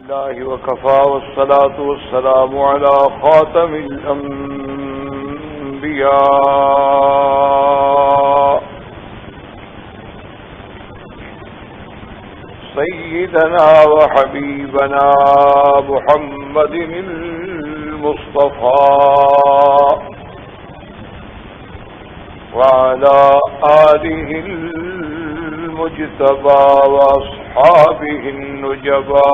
الله وكفى والصلاة والسلام على خاتم الأنبياء سيدنا وحبيبنا محمد المصطفى وعلى آله المجتبى وأصحابه النجبى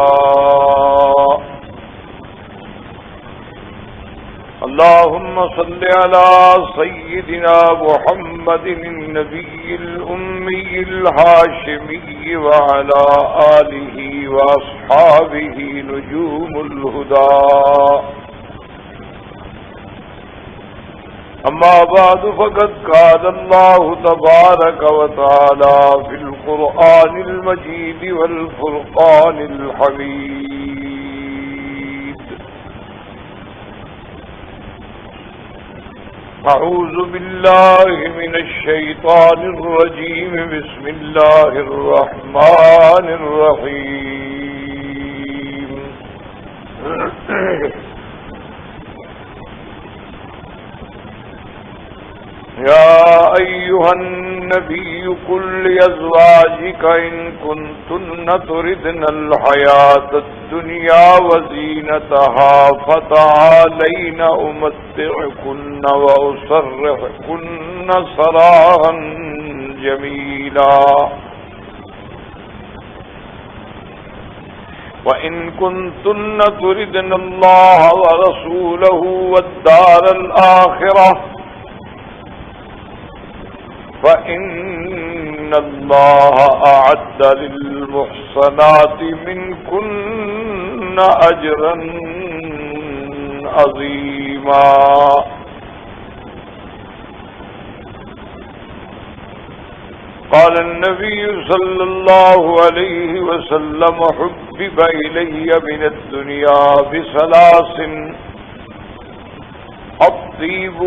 اللهم صل على سيدنا محمد النبي الأمي الهاشمي وعلى آله وأصحابه نجوم الهدى أما بعد فقد قال الله تبارك وتعالى في القرآن المجيد والفرقان الحميد أعوذ بالله من الشيطان الرجيم بسم الله الرحمن الرحيم يا أيها النبي قل لأزواجك إن كنتن تردن الحياة الدنيا وزينتها فتعالين أمتعكن وأسرحكن سراحا جميلا وإن كنتن تردن الله ورسوله والدار الآخرة فإن الله أعد للمحصنات منكن أجرا عظيما قال النبي صلى الله عليه وسلم حبب إلي من الدنيا بثلاث الطيب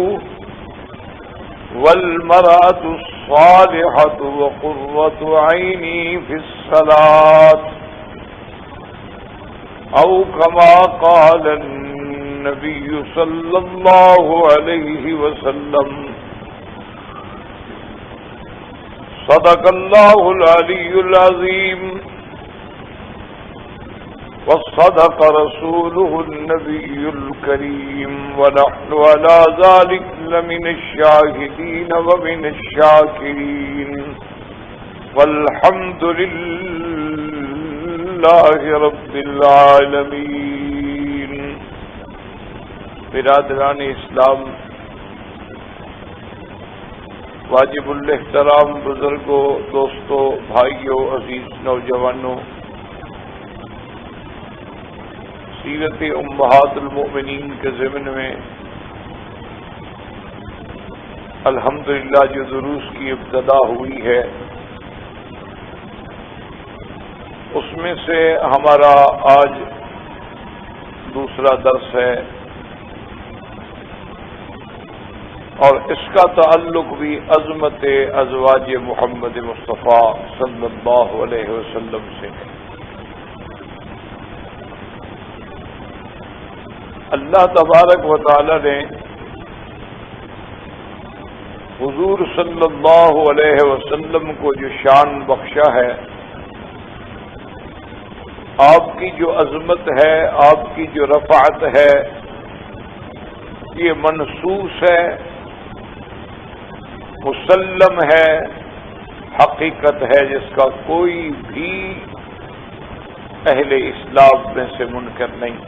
والمرأة الصالحة وقرة عيني في الصلاة أو كما قال النبي صلى الله عليه وسلم صدق الله العلي العظيم وصدق رسوله النبي الكريم ونحن على ذلك لمن الشاهدين ومن الشاكرين والحمد لله رب العالمين. برادران اسلام، واجب الاحترام بزرگوں، دوستوں، بھائیوں، عزیز نوجوانوں، سیرت امہات المؤمنین کے ضمن میں الحمدللہ جو دروس کی ابتدا ہوئی ہے اس میں سے ہمارا آج دوسرا درس ہے اور اس کا تعلق بھی عظمت ازواج محمد مصطفیٰ صلی اللہ علیہ وسلم سے ہے. اللہ تبارک و تعالی نے حضور صلی اللہ علیہ وسلم کو جو شان بخشا ہے، آپ کی جو عظمت ہے، آپ کی جو رفعت ہے، یہ منصوص ہے، مسلم ہے، حقیقت ہے جس کا کوئی بھی اہل اسلام میں سے منکر نہیں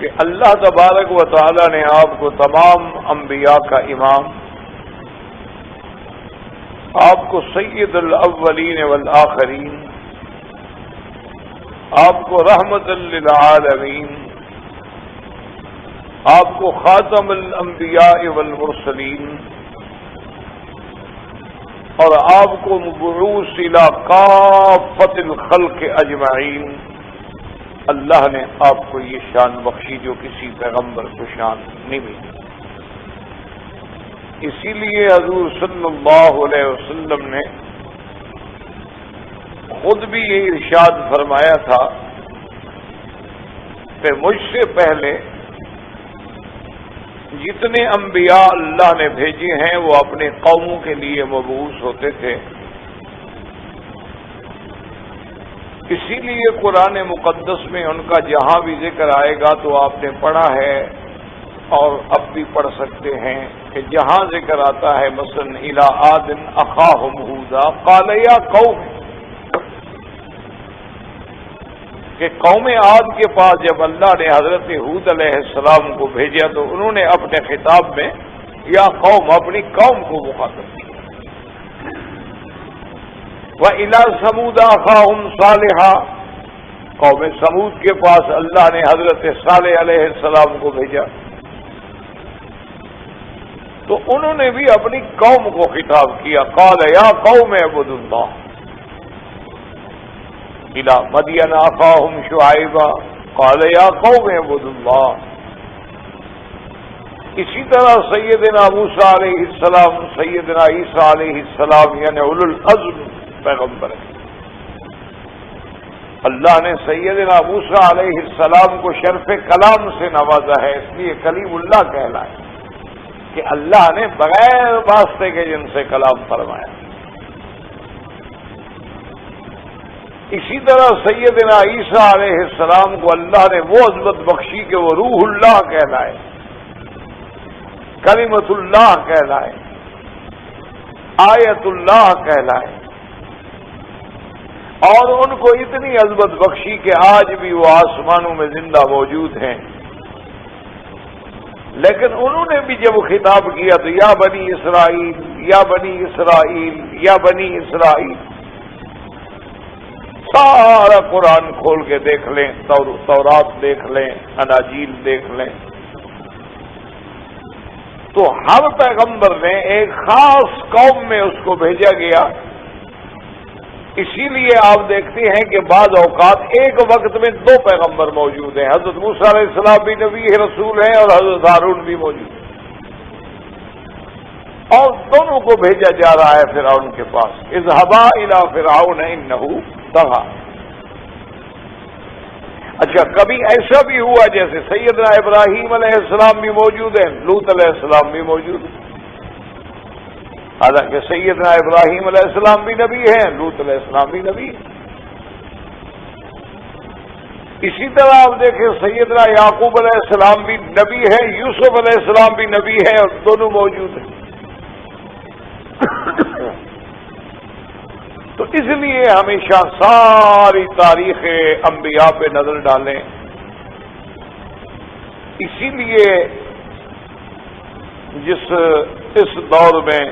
کہ اللہ تبارک و تعالی نے آپ کو تمام انبیاء کا امام، آپ کو سید الاولین والآخرین، آپ کو رحمت للعالمین، آپ کو خاتم الانبیاء والمرسلین، اور آپ کو مبعوث الی کافۃ الخلق اجمعین، اللہ نے آپ کو یہ شان بخشی جو کسی پیغمبر کو شان نہیں ملی. اسی لیے حضور صلی اللہ علیہ وسلم نے خود بھی یہ ارشاد فرمایا تھا کہ مجھ سے پہلے جتنے انبیاء اللہ نے بھیجے ہیں وہ اپنے قوموں کے لیے مبعوث ہوتے تھے. اسی لیے قرآن مقدس میں ان کا جہاں بھی ذکر آئے گا تو آپ نے پڑھا ہے اور اب بھی پڑھ سکتے ہیں کہ جہاں ذکر آتا ہے مثلا الی عاد اخاہم ہودا قال یا قوم، کہ قوم عاد کے پاس جب اللہ نے حضرت ہود علیہ السلام کو بھیجا تو انہوں نے اپنے خطاب میں یا قوم اپنی قوم کو مخاطب کیا. وَإِلَىٰ ثَمُودَ أَخَاهُمْ صَالِحًا، قوم سمود کے پاس اللہ نے حضرت صالح علیہ السلام کو بھیجا تو انہوں نے بھی اپنی قوم کو خطاب کیا. قال یا قوم اعبدوا اللہ. إِلَىٰ مَدْيَنَ أَخَاهُمْ شُعَيْبًا قال یا قوم اعبدوا اللہ. اسی طرح سیدنا موسیٰ علیہ السلام، سیدنا عیسیٰ علیہ السلام یعنی اولو العزم پیغمبر ہے. اللہ نے سیدنا موسیٰ علیہ السلام کو شرف کلام سے نوازا ہے، اس لیے کلیم اللہ کہلائے کہ اللہ نے بغیر واسطے کے جن سے کلام فرمایا. اسی طرح سیدنا عیسیٰ علیہ السلام کو اللہ نے وہ عظمت بخشی کہ وہ روح اللہ کہلائے، کلمت اللہ کہلائے، آیت اللہ کہلائے، اور ان کو اتنی عظمت بخشی کہ آج بھی وہ آسمانوں میں زندہ موجود ہیں. لیکن انہوں نے بھی جب خطاب کیا تو یا بنی اسرائیل، یا بنی اسرائیل، یا بنی اسرائیل. سارا قرآن کھول کے دیکھ لیں، تورات دیکھ لیں، اناجیل دیکھ لیں، تو ہر پیغمبر نے ایک خاص قوم میں اس کو بھیجا گیا. اسی لیے آپ دیکھتے ہیں کہ بعض اوقات ایک وقت میں دو پیغمبر موجود ہیں. حضرت موسیٰ علیہ السلام بھی نبی رسول ہیں اور حضرت ہارون بھی موجود ہیں، اور دونوں کو بھیجا جا رہا ہے فرعون کے پاس. اذهبا الى فرعون انه طغى. اچھا، کبھی ایسا بھی ہوا جیسے سیدنا ابراہیم علیہ السلام بھی موجود ہیں، لوط علیہ السلام بھی موجود ہیں. حالانکہ سیدنا ابراہیم علیہ السلام بھی نبی ہیں، لوط علیہ السلام بھی نبی ہیں. اسی طرح آپ دیکھیں سیدنا یعقوب علیہ السلام بھی نبی ہیں، یوسف علیہ السلام بھی نبی ہیں، اور دونوں موجود ہیں. تو اس لیے ہمیشہ ساری تاریخ انبیاء پہ نظر ڈالیں. اسی لیے اس دور میں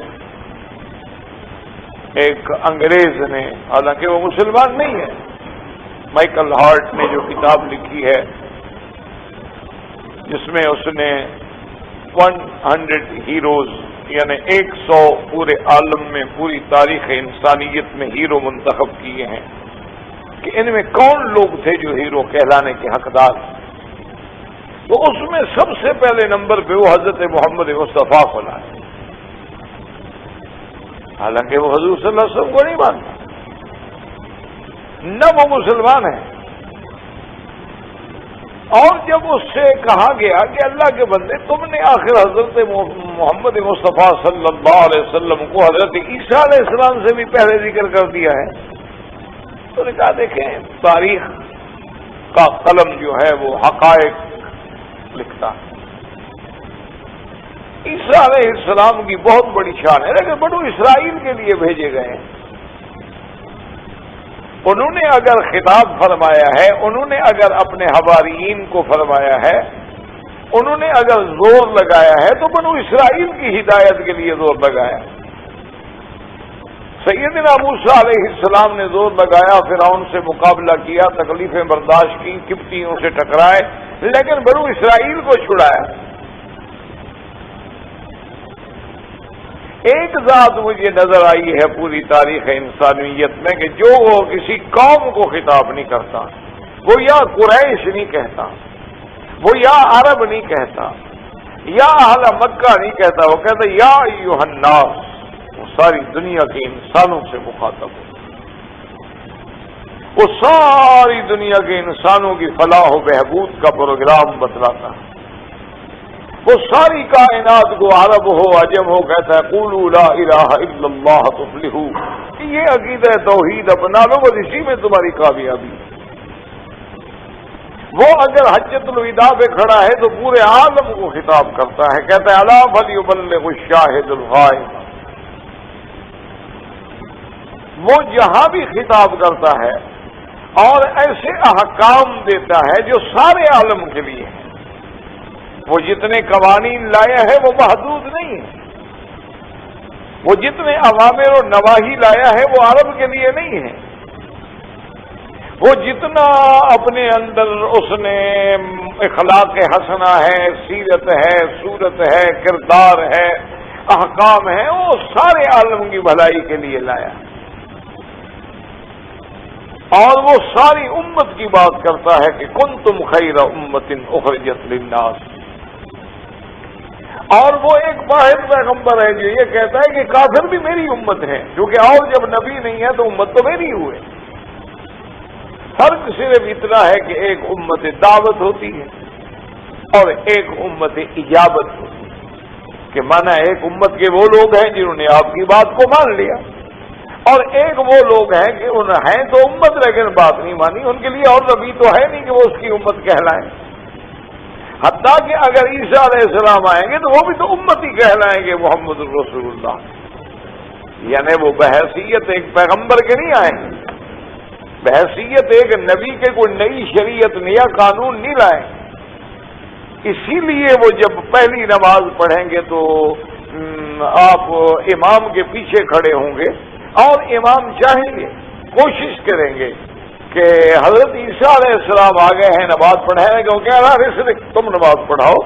ایک انگریز نے، حالانکہ وہ مسلمان نہیں ہے، مائیکل ہارٹ نے جو کتاب لکھی ہے جس میں اس نے 100 ہیروز یعنی 100 پورے عالم میں پوری تاریخ انسانیت میں ہیرو منتخب کیے ہیں کہ ان میں کون لوگ تھے جو ہیرو کہلانے کے حقدار. تو اس میں سب سے پہلے نمبر پہ وہ حضرت محمد مصطفیٰ کو لائے، حالانکہ وہ حضور صلی اللہ علیہ وسلم کو نہیں مانتا، نہ وہ مسلمان ہے. اور جب اس سے کہا گیا کہ اللہ کے بندے تم نے آخر حضرت محمد مصطفیٰ صلی اللہ علیہ وسلم کو حضرت عیسیٰ علیہ السلام سے بھی پہلے ذکر کر دیا ہے، تو نے کہا دیکھیں تاریخ کا قلم جو ہے وہ حقائق لکھتا ہے. عیسیٰ علیہ السلام کی بہت بڑی شان ہے، لیکن بنو اسرائیل کے لیے بھیجے گئے ہیں. انہوں نے اگر خطاب فرمایا ہے، انہوں نے اگر اپنے حواریین کو فرمایا ہے، انہوں نے اگر زور لگایا ہے تو بنو اسرائیل کی ہدایت کے لیے زور لگایا. سیدنا موسیٰ علیہ السلام نے زور لگایا، فرعون سے مقابلہ کیا، تکلیفیں برداشت کی، قبطیوں سے ٹکرائے، لیکن بنو اسرائیل کو چھڑایا. ایک ذات مجھے نظر آئی ہے پوری تاریخ انسانیت میں کہ جو وہ کسی قوم کو خطاب نہیں کرتا، وہ یا قریش نہیں کہتا، وہ یا عرب نہیں کہتا، یا اہل مکہ نہیں کہتا، وہ کہتا یا ایھا الناس، وہ ساری دنیا کے انسانوں سے مخاطب ہو. وہ ساری دنیا کے انسانوں کی فلاح و بہبود کا پروگرام بتلاتا ہے. وہ ساری کائنات کو عرب ہو عجم ہو کہتا ہے قولوا لا الہ الا اللہ تفلحوا، یہ عقیدہ توحید اپنا لو، بس اسی میں تمہاری کامیابی. وہ اگر حجۃ الوداع پہ کھڑا ہے تو پورے عالم کو خطاب کرتا ہے، کہتا ہے الا فلیبلغ الشاہد الغائب. وہ جہاں بھی خطاب کرتا ہے اور ایسے احکام دیتا ہے جو سارے عالم کے لیے ہیں. وہ جتنے قوانین لایا ہے وہ محدود نہیں ہے، وہ جتنے اوامر و نواہی لایا ہے وہ عرب کے لیے نہیں ہے. وہ جتنا اپنے اندر اس نے اخلاق حسنہ ہے، سیرت ہے، صورت ہے، کردار ہے، احکام ہے، وہ سارے عالم کی بھلائی کے لیے لایا. اور وہ ساری امت کی بات کرتا ہے کہ کنتم خیر امت اخرجت للناس. اور وہ ایک واحد پیغمبر ہے جو یہ کہتا ہے کہ کافر بھی میری امت ہے، کیونکہ اور جب نبی نہیں ہے تو امت تو میری ہوئے. فرق صرف اتنا ہے کہ ایک امت دعوت ہوتی ہے اور ایک امت اجابت ہوتی ہے، کہ مانا ایک امت کے وہ لوگ ہیں جنہوں نے آپ کی بات کو مان لیا، اور ایک وہ لوگ ہیں کہ انہیں ہیں تو امت لیکن بات نہیں مانی، ان کے لیے اور نبی تو ہے نہیں کہ وہ اس کی امت کہلائیں. حتیٰ کہ اگر عیسیٰ علیہ السلام آئیں گے تو وہ بھی تو امت ہی کہلائیں گے محمد الرسول اللہ، یعنی وہ بحیثیت ایک پیغمبر کے نہیں آئیں گے، بحیثیت ایک نبی کے کوئی نئی شریعت نیا قانون نہیں لائیں. اسی لیے وہ جب پہلی نماز پڑھیں گے تو آپ امام کے پیچھے کھڑے ہوں گے اور امام چاہیں گے، کوشش کریں گے کہ حضرت عیسیٰ علیہ السلام آ گئے ہیں نماز پڑھانے کو، کہہ رہا تم نماز پڑھاؤ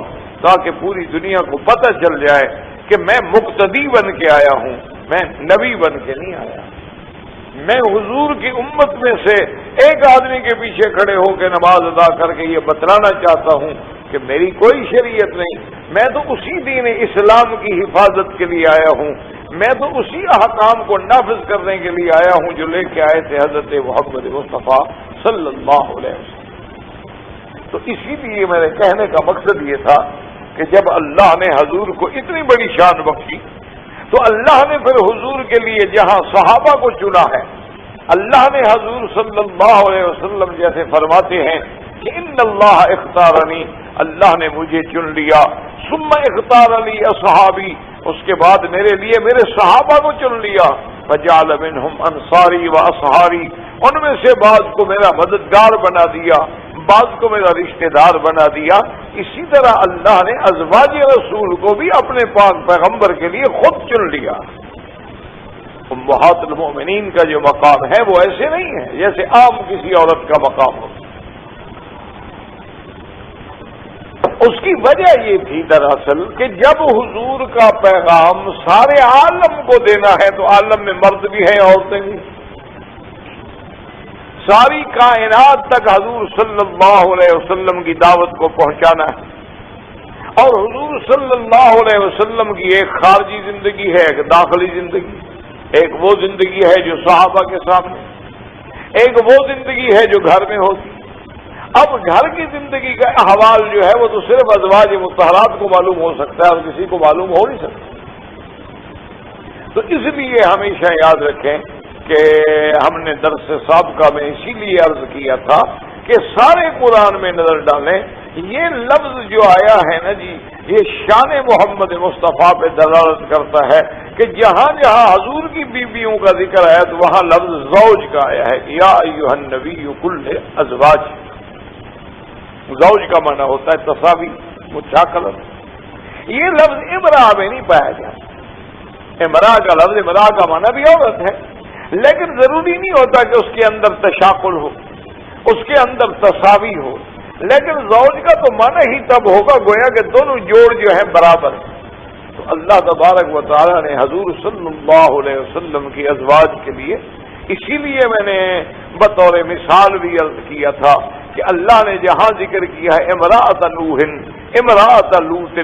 تاکہ پوری دنیا کو پتہ چل جائے کہ میں مقتدی بن کے آیا ہوں، میں نبی بن کے نہیں آیا. میں حضور کی امت میں سے ایک آدمی کے پیچھے کھڑے ہو کے نماز ادا کر کے یہ بتلانا چاہتا ہوں کہ میری کوئی شریعت نہیں، میں تو اسی دین اسلام کی حفاظت کے لیے آیا ہوں، میں تو اسی احکام کو نافذ کرنے کے لیے آیا ہوں جو لے کے آئے تھے حضرت محمد مصطفیٰ صلی اللہ علیہ وسلم. تو اسی لیے میرے کہنے کا مقصد یہ تھا کہ جب اللہ نے حضور کو اتنی بڑی شان بخشی تو اللہ نے پھر حضور کے لیے جہاں صحابہ کو چنا ہے، اللہ نے حضور صلی اللہ علیہ وسلم جیسے فرماتے ہیں کہ ان اللہ اختارنی، اللہ نے مجھے چن لیا، ثم اختار لی اصحابی، اس کے بعد میرے لیے میرے صحابہ کو چن لیا، فجعل منہم انصاری و اصحاری، ان میں سے بعض کو میرا مددگار بنا دیا، بعض کو میرا رشتہ دار بنا دیا. اسی طرح اللہ نے ازواج رسول کو بھی اپنے پاک پیغمبر کے لیے خود چن لیا. امہات المؤمنین کا جو مقام ہے وہ ایسے نہیں ہے جیسے عام کسی عورت کا مقام ہو. اس کی وجہ یہ تھی دراصل کہ جب حضور کا پیغام سارے عالم کو دینا ہے تو عالم میں مرد بھی ہیں عورتیں بھی، ساری کائنات تک حضور صلی اللہ علیہ وسلم کی دعوت کو پہنچانا ہے. اور حضور صلی اللہ علیہ وسلم کی ایک خارجی زندگی ہے، ایک داخلی زندگی. ایک وہ زندگی ہے جو صحابہ کے سامنے، ایک وہ زندگی ہے جو گھر میں ہوتی. اب گھر کی زندگی کا احوال جو ہے وہ تو صرف ازواج مطہرات کو معلوم ہو سکتا ہے اور کسی کو معلوم ہو نہیں سکتا. تو اس لیے ہمیشہ یاد رکھیں کہ ہم نے درس سابقہ میں اسی لیے عرض کیا تھا کہ سارے قرآن میں نظر ڈالیں، یہ لفظ جو آیا ہے نا جی، یہ شان محمد مصطفیٰ پہ دلالت کرتا ہے کہ جہاں جہاں حضور کی بیویوں کا ذکر آیا تو وہاں لفظ زوج کا آیا ہے. یا ایھا النبی کل ازواج، زوج کا معنی ہوتا ہے تساوی، مشاکلت. یہ لفظ امرأہ میں نہیں پایا جاتا. امرأہ کا لفظ امرأہ کا معنی بھی عورت ہے، لیکن ضروری نہیں ہوتا کہ اس کے اندر تشاکل ہو، اس کے اندر تساوی ہو. لیکن زوج کا تو معنی ہی تب ہوگا گویا کہ دونوں جوڑ جو ہیں برابر. تو اللہ تبارک و تعالی نے حضور صلی اللہ علیہ وسلم کی ازواج کے لیے، اسی لیے میں نے بطور مثال بھی عرض کیا تھا کہ اللہ نے جہاں ذکر کیا ہے امرأۃ نوح، امرأۃ لوط،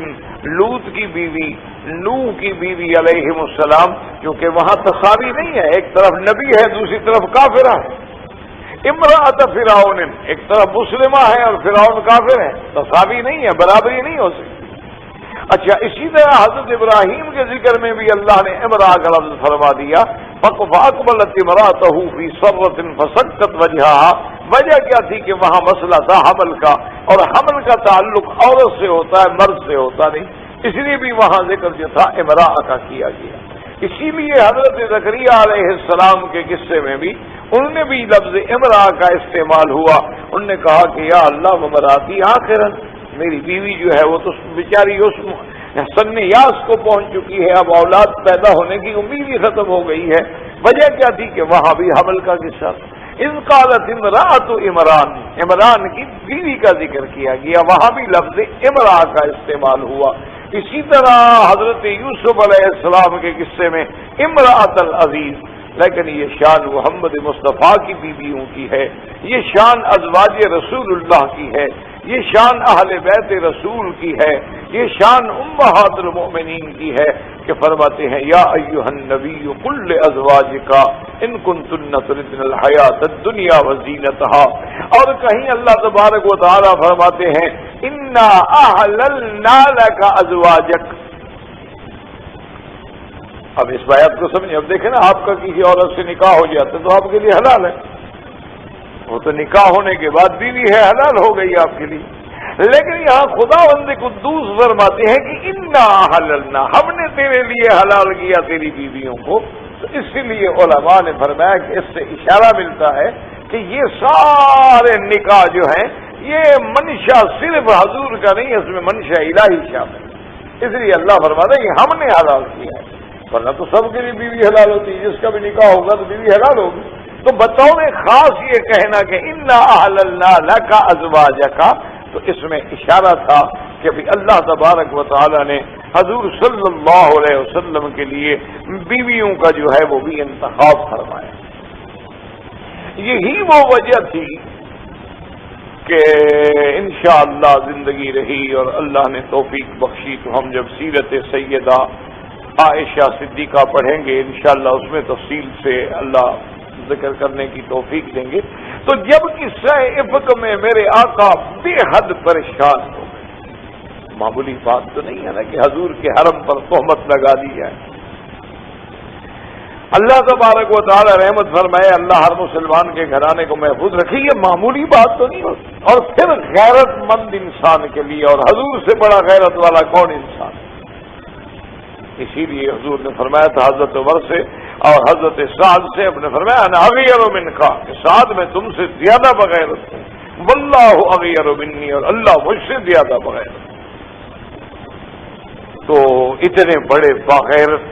لوط کی بیوی، نوح کی بیوی علیہم السلام، کیونکہ وہاں تساوی نہیں ہے، ایک طرف نبی ہے دوسری طرف کافرہ ہے. امرأۃ فرعون، ایک طرف مسلمہ ہے اور فرعون کافر ہے، تساوی نہیں ہے، برابری نہیں ہو سکتی۔ اچھا، اسی طرح حضرت ابراہیم کے ذکر میں بھی اللہ نے امرأہ کا لفظ فرما دیا، فَأَقْبَلَتِ امْرَأَتُهُ فِي صَرَّةٍ فَسَكَّتْ وَجْهَهَا۔ وجہ کیا تھی کہ وہاں مسئلہ تھا حمل کا، اور حمل کا تعلق عورت سے ہوتا ہے، مرد سے ہوتا نہیں، اس لیے بھی وہاں ذکر جو تھا امرأہ کا کیا گیا۔ اسی لیے حضرت زکریا علیہ السلام کے قصے میں بھی انہوں نے بھی لفظ امرأہ کا استعمال ہوا۔ انہوں نے کہا کہ یا اللہ ومراتی آخرا، میری بیوی جو ہے وہ تو بیچاری اس سن یاس کو پہنچ چکی ہے، اب اولاد پیدا ہونے کی امید ہی ختم ہو گئی ہے۔ وجہ کیا تھی کہ وہاں بھی حمل کا قصہ، اذ قالت امرأۃ عمران، عمران کی بیوی کا ذکر کیا گیا، وہاں بھی لفظ امرأہ کا استعمال ہوا۔ اسی طرح حضرت یوسف علیہ السلام کے قصے میں امرأۃ العزیز، لیکن یہ شان محمد مصطفیٰ کی بیویوں کی ہے، یہ شان ازواج رسول اللہ کی ہے، یہ شان اہل بیت رسول کی ہے، یہ شان امہات المؤمنین کی ہے کہ فرماتے ہیں یا ایھا النبی قل لازواجک ان کنتن تردن الحیات الدنیا وزینتها، اور کہیں اللہ تبارک و تعالی فرماتے ہیں انا احللنا لک ازواجک۔ اب اس بات کو سمجھیں، اب دیکھیں نا، آپ کا کسی عورت سے نکاح ہو جاتا تو آپ کے لیے حلال ہے، وہ تو نکاح ہونے کے بعد بیوی ہے، حلال ہو گئی آپ کے لیے، لیکن یہاں خداوند قدوس فرماتے ہیں کہ انا حللنا، ہم نے تیرے لیے حلال کیا تیری بیویوں کو۔ تو اسی لیے علماء نے فرمایا کہ اس سے اشارہ ملتا ہے کہ یہ سارے نکاح جو ہیں یہ منشا صرف حضور کا نہیں، اس میں منشا الہی شامل ہے، اس لیے اللہ فرماتا ہے کہ ہم نے حلال کیا ہے، ورنہ تو سب کے لیے بیوی حلال ہوتی ہے، جس کا بھی نکاح ہوگا تو بیوی حلال ہوگی۔ تو بطور خاص یہ کہنا کہ انا احللنا لک ازواجک، تو اس میں اشارہ تھا کہ اللہ تبارک و تعالی نے حضور صلی اللہ علیہ وسلم کے لیے بیویوں کا جو ہے وہ بھی انتخاب فرمایا۔ یہی وہ وجہ تھی کہ انشاءاللہ زندگی رہی اور اللہ نے توفیق بخشی تو ہم جب سیرت سیدہ عائشہ صدیقہ پڑھیں گے انشاءاللہ اس میں تفصیل سے اللہ ذکر کرنے کی توفیق دیں گے۔ تو جب قصہ افک میں میرے آقا بے حد پریشان ہو گئے، معمولی بات تو نہیں ہے نا کہ حضور کے حرم پر تہمت لگا دی جائے، اللہ تبارک و تعالی رحمت فرمائے، اللہ ہر مسلمان کے گھرانے کو محفوظ رکھے، یہ معمولی بات تو نہیں ہوتی، اور پھر غیرت مند انسان کے لیے، اور حضور سے بڑا غیرت والا کون انسان؟ اسی لیے حضور نے فرمایا تھا حضرت عمر سے اور حضرت سعد سے، اپنے فرمایا انا اغیر منکا، کہ سعد میں تم سے زیادہ بغیرت ہوں، واللہ اغیر منی، اور اللہ مجھ سے زیادہ بغیرت۔ تو اتنے بڑے بغیرت،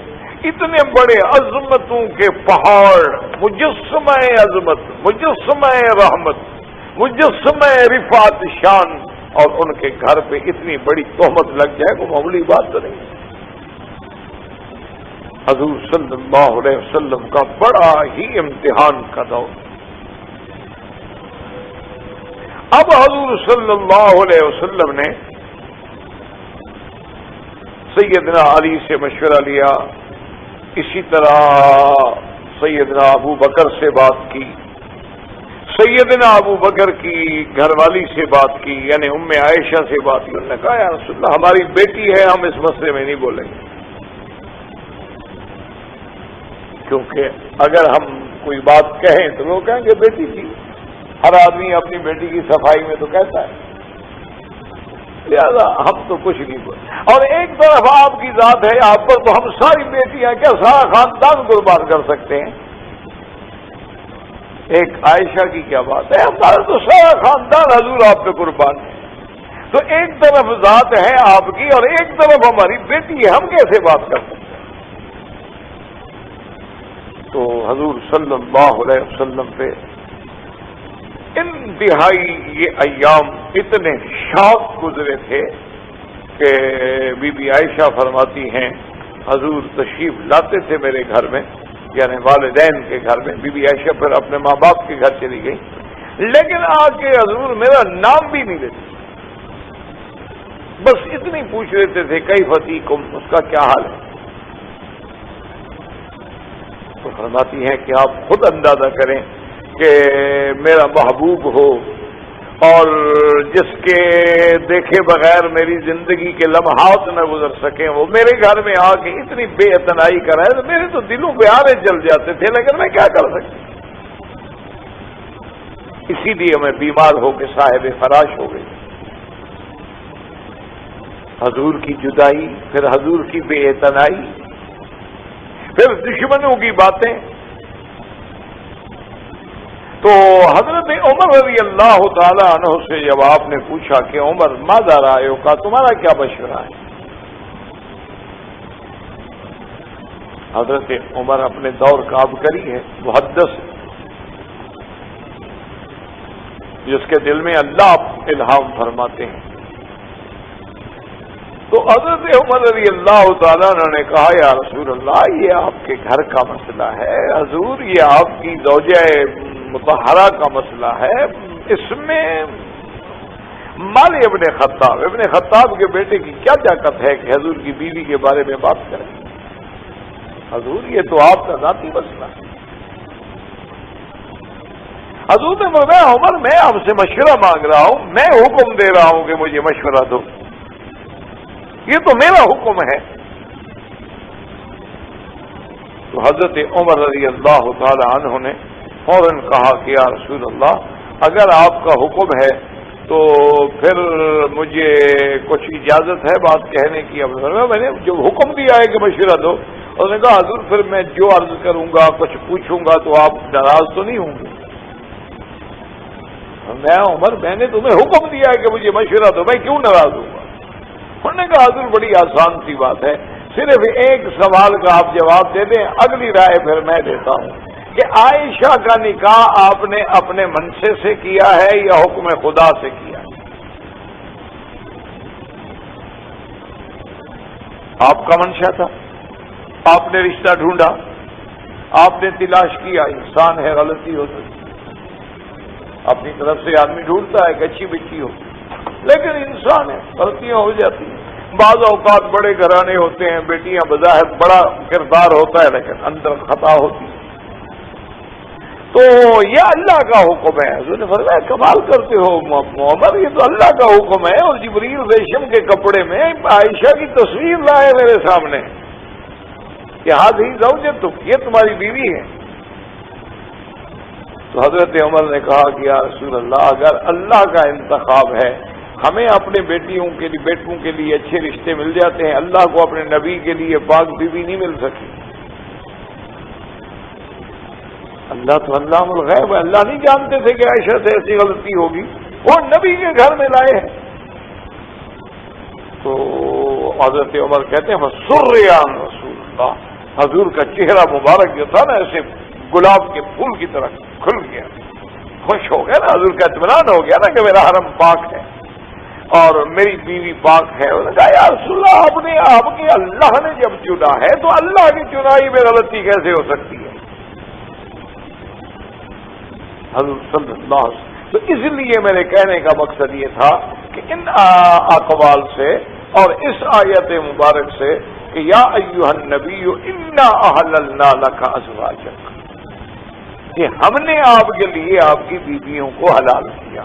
اتنے بڑے عظمتوں کے پہاڑ، مجسمہ عظمت، مجسمہ رحمت، مجسمہ رفعت شان، اور ان کے گھر پہ اتنی بڑی تہمت لگ جائے وہ معمولی بات تو نہیں۔ حضور صلی اللہ علیہ وسلم کا بڑا ہی امتحان کا دور۔ اب حضور صلی اللہ علیہ وسلم نے سیدنا علی سے مشورہ لیا، اسی طرح سیدنا ابو بکر سے بات کی، سیدنا ابو بکر کی گھر والی سے بات کی، یعنی ام عائشہ سے بات کی۔ انہوں نے کہا یا رسول اللہ ہماری بیٹی ہے، ہم اس مسئلے میں نہیں بولیں گے، کیونکہ اگر ہم کوئی بات کہیں تو وہ کہیں گے بیٹی کی، ہر آدمی اپنی بیٹی کی صفائی میں تو کہتا ہے، لہذا ہم تو کچھ نہیں بولیں۔ اور ایک طرف آپ کی ذات ہے، آپ پر تو ہم ساری بیٹیاں کیا سارا خاندان قربان کر سکتے ہیں، ایک عائشہ کی کیا بات ہے، ہمارا تو سارا خاندان حضور آپ پہ قربان ہے۔ تو ایک طرف ذات ہے آپ کی اور ایک طرف ہماری بیٹی ہے، ہم کیسے بات کر سکتے ہیں؟ تو حضور صلی اللہ علیہ وسلم پہ انتہائی یہ ایام اتنے شوق گزرے تھے کہ بی بی عائشہ فرماتی ہیں حضور تشریف لاتے تھے میرے گھر میں، یعنی والدین کے گھر میں، بی بی عائشہ پھر اپنے ماں باپ کے گھر چلی گئی، لیکن آ کے حضور میرا نام بھی نہیں لیتے، بس اتنی پوچھ لیتے تھے کیف فیکم، اس کا کیا حال ہے؟ تو فرماتی ہیں کہ آپ خود اندازہ کریں کہ میرا محبوب ہو اور جس کے دیکھے بغیر میری زندگی کے لمحات نہ گزر سکیں، وہ میرے گھر میں آ کے اتنی بے اعتنائی کرائے تو میرے تو دلوں پہ آرے جل جاتے تھے، لیکن میں کیا کر سکتا، اسی لیے میں بیمار ہو کے صاحب فراش ہو گئی۔ حضور کی جدائی، پھر حضور کی بے اعتنائی، پھر دشمنوں کی باتیں۔ تو حضرت عمر رضی اللہ تعالی عنہ سے جب آپ نے پوچھا کہ عمر ماذا رائے کا، تمہارا کیا مشورہ ہے؟ حضرت عمر اپنے دور کا عبقری ہے، محدث، جس کے دل میں اللہ الہام فرماتے ہیں۔ تو حضرت عمر رضی اللہ تعالیٰ نے کہا یا رسول اللہ، یہ آپ کے گھر کا مسئلہ ہے، حضور یہ آپ کی زوجہ مطہرہ کا مسئلہ ہے، اس میں مال ابن خطاب کے بیٹے کی کیا طاقت ہے کہ حضور کی بیوی کے بارے میں بات کریں؟ حضور یہ تو آپ کا ذاتی مسئلہ ہے۔ حضور نے فرمایا عمر میں آپ سے مشورہ مانگ رہا ہوں، میں حکم دے رہا ہوں کہ مجھے مشورہ دو، یہ تو میرا حکم ہے۔ تو حضرت عمر رضی اللہ تعالی عنہ نے فوراً کہا کہ یا رسول اللہ اگر آپ کا حکم ہے تو پھر مجھے کچھ اجازت ہے بات کہنے کی۔ اب میں نے جو حکم دیا ہے کہ مشورہ دو، اس نے کہا حضور پھر میں جو عرض کروں گا کچھ پوچھوں گا تو آپ ناراض تو نہیں ہوں گے؟ میں عمر میں نے تمہیں حکم دیا ہے کہ مجھے مشورہ دو، میں کیوں ناراض ہوں گا؟ انہوں نے کہا حضور بڑی آسان سی بات ہے، صرف ایک سوال کا آپ جواب دے دیں، اگلی رائے پھر میں دیتا ہوں کہ عائشہ کا نکاح آپ نے اپنے منشے سے کیا ہے یا حکم خدا سے کیا ہے؟ آپ کا منشا تھا، آپ نے رشتہ ڈھونڈا، آپ نے تلاش کیا، انسان ہے غلطی ہو سکتی، اپنی طرف سے آدمی ڈھونڈتا ہے کہ اچھی بچی ہو، لیکن انسان ہے غلطیاں ہو جاتی ہیں۔ بعض اوقات بڑے گھرانے ہوتے ہیں، بیٹیاں بظاہر بڑا کردار ہوتا ہے لیکن اندر خطا ہوتی ہے، تو یہ اللہ کا حکم ہے۔ حضور نے فرمایا کمال کرتے ہو عمر، یہ تو اللہ کا حکم ہے، اور جبریل ریشم کے کپڑے میں عائشہ کی تصویر لائے میرے سامنے کہ ہذہ زوجتک، یہ تمہاری بیوی ہے۔ تو حضرت عمر نے کہا کہ یا رسول اللہ اگر اللہ کا انتخاب ہے، ہمیں اپنے بیٹوں کے لیے اچھے رشتے مل جاتے ہیں، اللہ کو اپنے نبی کے لیے پاک بیوی نہیں مل سکی۔ اللہ تو علام الغیب ہے، اللہ نہیں جانتے تھے کہ عائشہ سے ایسی غلطی ہوگی، وہ نبی کے گھر میں لائے ہیں۔ تو حضرت عمر کہتے ہیں فسرّان رسول اللہ، حضور کا چہرہ مبارک جو تھا نا ایسے گلاب کے پھول کی طرح کھل گیا، خوش ہو گیا نا، حضور کا اطمینان ہو گیا نا کہ میرا حرم پاک ہے اور میری بیوی پاک ہے۔ انہوں نے کہا یا رسول اللہ آپ کے اللہ نے جب چنا ہے تو اللہ کی چنائی میں غلطی کیسے ہو سکتی ہے؟ حضور صلی اللہ علیہ وسلم۔ تو اس لیے میرے کہنے کا مقصد یہ تھا کہ ان اقوال سے اور اس آیت مبارک سے کہ یا ایھا النبی انا احللنا لک ازواجک، کہ ہم نے آپ کے لیے آپ کی بیویوں کو حلال کیا۔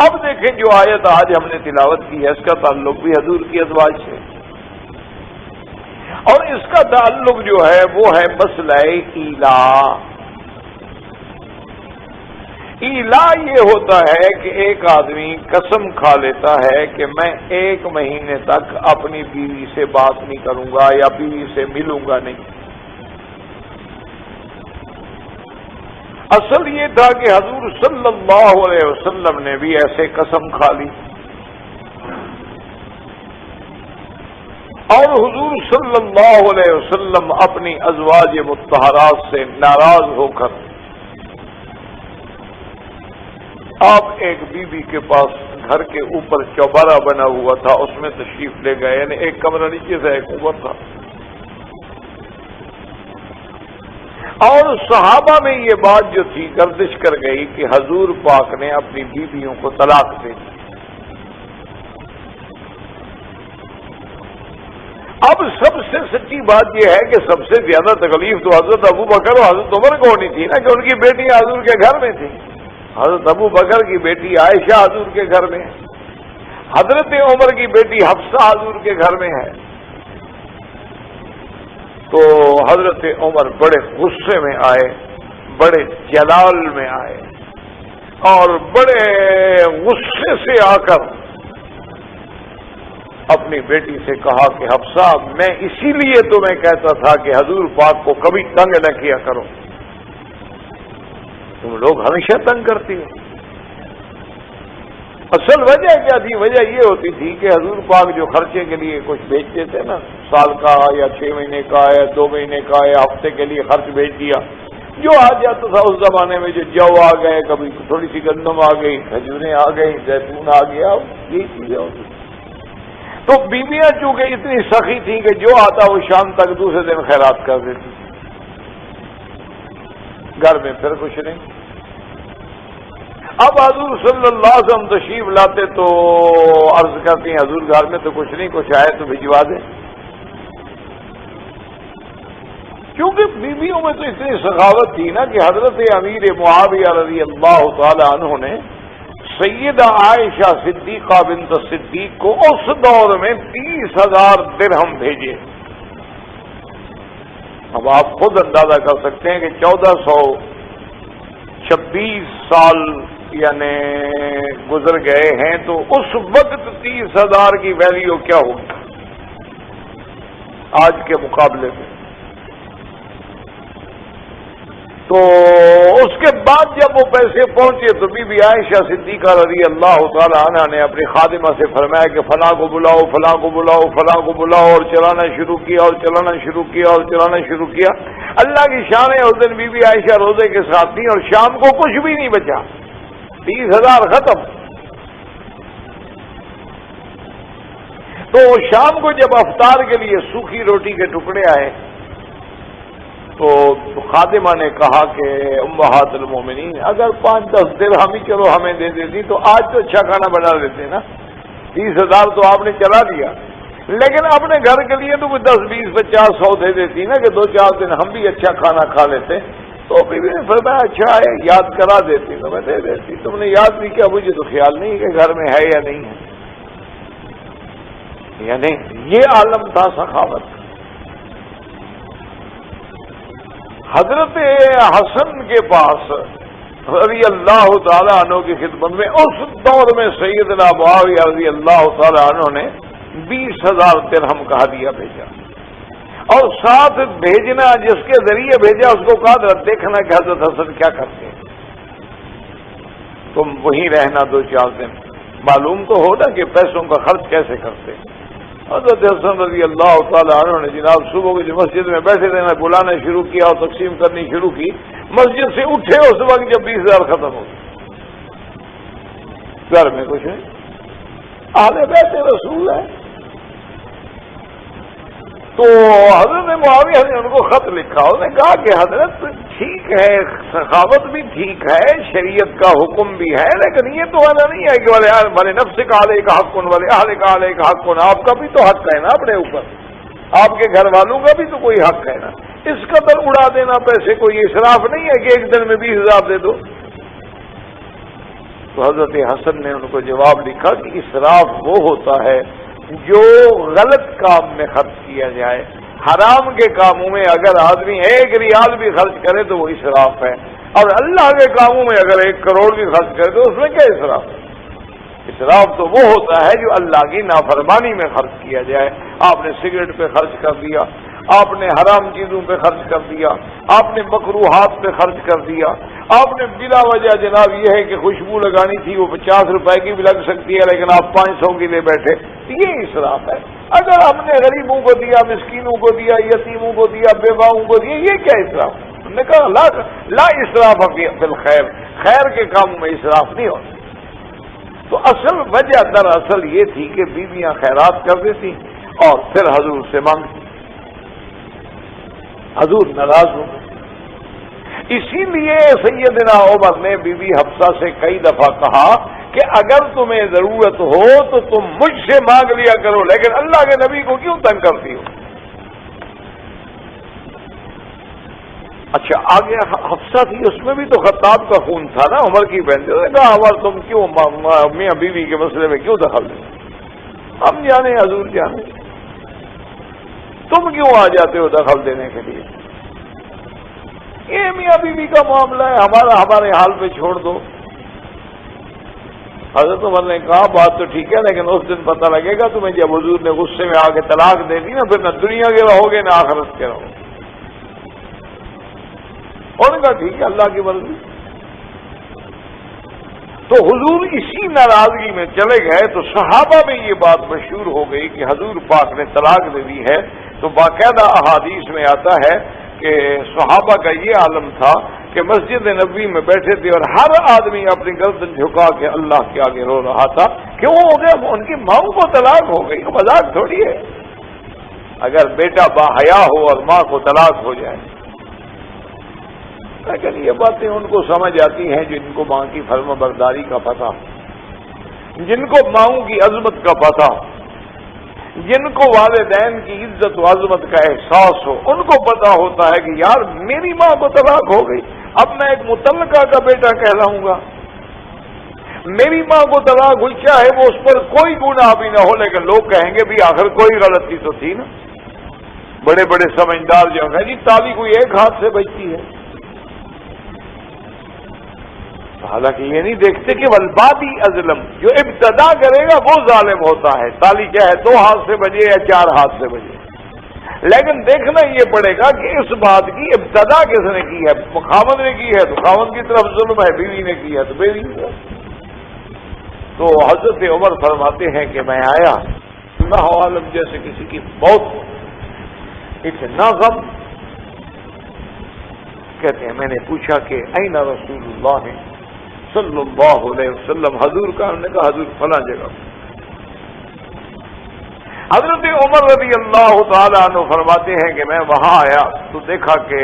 اب دیکھیں جو آیت آج ہم نے تلاوت کی ہے اس کا تعلق بھی حضور کی ازواج سے، اور اس کا تعلق جو ہے وہ ہے مسئلہ ایلا۔ ایلا یہ ہوتا ہے کہ ایک آدمی قسم کھا لیتا ہے کہ میں 1 مہینے تک اپنی بیوی سے بات نہیں کروں گا یا بیوی سے ملوں گا نہیں۔ اصل یہ تھا کہ حضور صلی اللہ علیہ وسلم نے بھی ایسے قسم کھا لی، اور حضور صلی اللہ علیہ وسلم اپنی ازواج مطہرات سے ناراض ہو کر آپ ایک بیوی کے پاس گھر کے اوپر چوبارہ بنا ہوا تھا، اس میں تشریف لے گئے، یعنی ایک کمرہ نیچے سے ایک اوپر تھا، اور صحابہ میں یہ بات جو تھی گردش کر گئی کہ حضور پاک نے اپنی بیویوں کو طلاق دے دی۔ اب سب سے سچی بات یہ ہے کہ سب سے زیادہ تکلیف تو حضرت ابو بکر اور حضرت عمر کو ہونی تھی نا، کہ ان کی بیٹی حضور کے گھر میں تھی۔ حضرت ابو بکر کی بیٹی عائشہ حضور کے گھر میں ہے، حضرت عمر کی بیٹی حفصہ حضور کے گھر میں ہے۔ تو حضرت عمر بڑے غصے میں آئے، بڑے جلال میں آئے، اور بڑے غصے سے آ کر اپنی بیٹی سے کہا کہ حفصہ، میں اسی لیے تمہیں کہتا تھا کہ حضور پاک کو کبھی تنگ نہ کیا کرو، تم لوگ ہمیشہ تنگ کرتی ہو۔ اصل وجہ کیا تھی؟ وجہ یہ ہوتی تھی کہ حضور پاک جو خرچے کے لیے کچھ بھیجتے تھے نا، سال کا یا 6 مہینے کا یا 2 مہینے کا یا ہفتے کے لیے خرچ بھیج دیا، جو آ جاتا تھا اس زمانے میں، جو جو آ گئے، کبھی تھوڑی سی گندم آ گئی، کھجوریں آ گئی، زیتون آ گیا، یہی چیزیں ہوتی۔ تو بیویاں چونکہ اتنی سخی تھیں کہ جو آتا وہ شام تک دوسرے دن خیرات کر دیتی، گھر میں پھر کچھ نہیں۔ اب حضور صلی اللہ علیہ وسلم تشریف لاتے تو عرض کرتی ہیں حضور گھر میں تو کچھ نہیں، کچھ آئے تو بھجوا دیں، کیونکہ بیویوں میں تو اتنی سخاوت تھی نا کہ حضرت امیر معاویہ رضی اللہ تعالی عنہ نے سیدہ عائشہ صدیقہ بنت صدیق کو اس دور میں 30,000 درہم بھیجے۔ اب آپ خود اندازہ کر سکتے ہیں کہ 1426 سال یعنی گزر گئے ہیں، تو اس وقت 30,000 کی ویلیو کیا ہوگی آج کے مقابلے میں۔ تو اس کے بعد جب وہ پیسے پہنچے تو بی بی عائشہ صدیقہ رضی اللہ تعالی عنہ نے اپنی خادمہ سے فرمایا کہ فلاں کو بلاؤ، فلاں کو بلاؤ، فلاں کو بلاؤ، اور چلانا شروع کیا اور چلانا شروع کیا اور چلانا شروع کیا۔ اللہ کی شان ہے، اس دن بی بی عائشہ روزے کے ساتھ تھی اور شام کو کچھ بھی نہیں بچا، 30,000 ختم۔ تو شام کو جب افطار کے لیے سوکھی روٹی کے ٹکڑے آئے تو خادمہ نے کہا کہ امہات المومنین، اگر 5-10 درہم ہی چلو ہمیں دے دیتی تو آج تو اچھا کھانا بنا دیتے نا، 30,000 تو آپ نے چلا دیا، لیکن اپنے گھر کے لیے تو کوئی 10, 20, 50, 100 دے دیتی نا، کہ 2-4 دن ہم بھی اچھا کھانا کھا لیتے۔ تو بیوی نے فرمایا اچھا ہے، یاد کرا دیتی تو میں دے دیتی، تم نے یاد نہیں کیا، مجھے تو خیال نہیں کہ گھر میں ہے یا نہیں ہے، یعنی یہ عالم تھا سخاوت۔ حضرت حسن کے پاس رضی اللہ تعالی عنہ کی خدمت میں اس دور میں سیدنا معاویہ رضی اللہ تعالی عنہ نے 20,000 درہم کا ہدیہ بھیجا، اور ساتھ بھیجنا جس کے ذریعے بھیجا اس کو کہا دیکھنا کہ حضرت حسن کیا کرتے ہیں، تم وہیں رہنا 2-4 دن، معلوم تو ہونا کہ پیسوں کا خرچ کیسے کرتے۔ حضرت حسن رضی اللہ تعالی عنہ نے جناب صبح کو جو مسجد میں بیٹھے رہنا بلانا شروع کیا اور تقسیم کرنی شروع کی، مسجد سے اٹھے اس وقت جب 20,000 ختم ہو گئے، گھر میں کچھ نہیں، اہل بیت رسول ہے۔ تو حضرت معاویہ نے ان کو خط لکھا، انہوں نے کہا کہ حضرت ٹھیک ہے، سخاوت بھی ٹھیک ہے، شریعت کا حکم بھی ہے، لیکن یہ تو والا نہیں ہے کہ والے نفس کا علیہ کا حق، والے اہل کا علیہ کا حق، آپ کا بھی تو حق ہے نا اپنے اوپر، آپ کے گھر والوں کا بھی تو کوئی حق ہے نا، اس قدر اڑا دینا پیسے کوئی اسراف نہیں ہے کہ ایک دن میں 20,000 دے دو۔ تو حضرت حسن نے ان کو جواب لکھا کہ اسراف وہ ہوتا ہے جو غلط کام میں خرچ کیا جائے، حرام کے کاموں میں اگر آدمی 1 ریال بھی خرچ کرے تو وہ اسراف ہے، اور اللہ کے کاموں میں اگر 1 کروڑ بھی خرچ کرے تو اس میں کیا اسراف ہے؟ اسراف تو وہ ہوتا ہے جو اللہ کی نافرمانی میں خرچ کیا جائے۔ آپ نے سگریٹ پہ خرچ کر دیا، آپ نے حرام چیزوں پہ خرچ کر دیا، آپ نے مکروہات پہ خرچ کر دیا، آپ نے بلا وجہ جناب یہ ہے کہ خوشبو لگانی تھی وہ 50 روپے کی بھی لگ سکتی ہے لیکن آپ 500 کی لے بیٹھے، یہ اسراف ہے۔ اگر آپ نے غریبوں کو دیا، مسکینوں کو دیا، یتیموں کو دیا، بیواؤں کو دیا، یہ کیا اسراف؟ انہوں نے کہا لا اسراف فی الخیر، خیر کے کاموں میں اسراف نہیں ہوتا۔ تو اصل وجہ دراصل یہ تھی کہ بیویاں خیرات کر دیتی اور پھر حضور سے مانگتی، حضور ناراض ہو گئے۔ اسی لیے سیدنا عمر نے بی بی حفصہ سے کئی دفعہ کہا کہ اگر تمہیں ضرورت ہو تو تم مجھ سے مانگ لیا کرو، لیکن اللہ کے نبی کو کیوں تنگ کرتی ہو؟ اچھا آگے حفصہ تھی، اس میں بھی تو خطاب کا خون تھا نا، عمر کی بہن نے کہا عمر تم کیوں میاں بیوی کے مسئلے میں کیوں دخل دیں؟ ہم جانے حضور جانے، تم کیوں آ جاتے ہو دخل دینے کے لیے؟ یہ میاں بیوی کا معاملہ ہے، ہمارے حال پہ چھوڑ دو۔ حضرت عمر نے کہا بات تو ٹھیک ہے، لیکن اس دن پتہ لگے گا تمہیں جب حضور نے غصے میں آ کے طلاق دے دی نا، پھر نہ دنیا کے رہو گے نہ آخرت کے رہو گے۔ انہوں نے کہا ٹھیک ہے اللہ کی مرضی۔ تو حضور اسی ناراضگی میں چلے گئے تو صحابہ میں یہ بات مشہور ہو گئی کہ حضور پاک نے طلاق دے دی ہے، تو باقاعدہ احادیث میں آتا ہے کہ صحابہ کا یہ عالم تھا کہ مسجد نبوی میں بیٹھے تھے اور ہر آدمی اپنی گردن جھکا کے اللہ کے آگے رو رہا تھا۔ کیوں ہو گیا؟ ان کی ماں کو طلاق ہو گئی، مذاق تھوڑی ہے اگر بیٹا باحیا ہو اور ماں کو طلاق ہو جائے، لیکن یہ باتیں ان کو سمجھ آتی ہیں جن کو ماں کی فرما برداری کا پتہ، جن کو ماؤں کی عظمت کا پتہ، جن کو والدین کی عزت و عظمت کا احساس ہو، ان کو پتا ہوتا ہے کہ یار میری ماں کو طلاق ہو گئی، اب میں ایک متعلقہ کا بیٹا کہلاؤں گا، میری ماں کو طلاق ہوئی، چاہے وہ اس پر کوئی گناہ بھی نہ ہو، لیکن لوگ کہیں گے بھی آخر کوئی غلطی تو تھی نا۔ بڑے بڑے سمجھدار جو ہیں جی تالی کوئی ایک ہاتھ سے بجتی ہے، حالانکہ یہ نہیں دیکھتے کہ والبادی ازلم، جو ابتدا کرے گا وہ ظالم ہوتا ہے، تالی چاہے 2 ہاتھ سے بجے یا 4 ہاتھ سے بجے، لیکن دیکھنا یہ پڑے گا کہ اس بات کی ابتدا کس نے کی ہے۔ خاوند نے کی ہے تو خاوند کی طرف ظلم ہے، بیوی نے کی ہے تو بیوی نے۔ تو حضرت عمر فرماتے ہیں کہ میں آیا، اللہ عالم جیسے کسی کی بہت اتنا غم، کہتے ہیں میں نے پوچھا کہ این رسول اللہ صلی اللہ علیہ وسلم، حضور کا؟ ہم نے کہا حضور فلاں جگہ۔ حضرت عمر رضی اللہ تعالیٰ عنہ فرماتے ہیں کہ میں وہاں آیا تو دیکھا کہ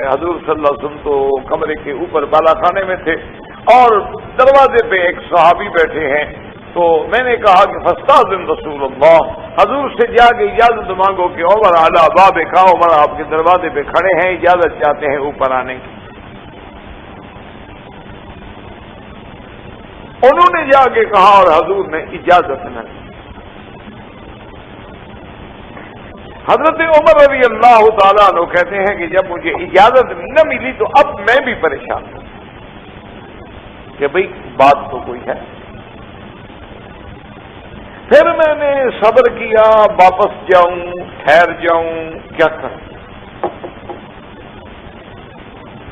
حضور صلی اللہ علیہ وسلم تو کمرے کے اوپر بالا خانے میں تھے اور دروازے پہ ایک صحابی بیٹھے ہیں، تو میں نے کہا کہ فاستاذن رسول اللہ، حضور سے جا کے اجازت مانگو کہ عمر علی بابک، عمر آپ کے دروازے پہ کھڑے ہیں، اجازت چاہتے ہیں اوپر آنے کی۔ انہوں نے جا کے کہا اور حضور نے اجازت نہ دی۔ حضرت عمر رضی اللہ تعالیٰ عنہ کہتے ہیں کہ جب مجھے اجازت نہ ملی تو اب میں بھی پریشان ہوں کہ بھئی بات تو کوئی ہے۔ پھر میں نے صبر کیا، واپس جاؤں ٹھہر جاؤں کیا کروں؟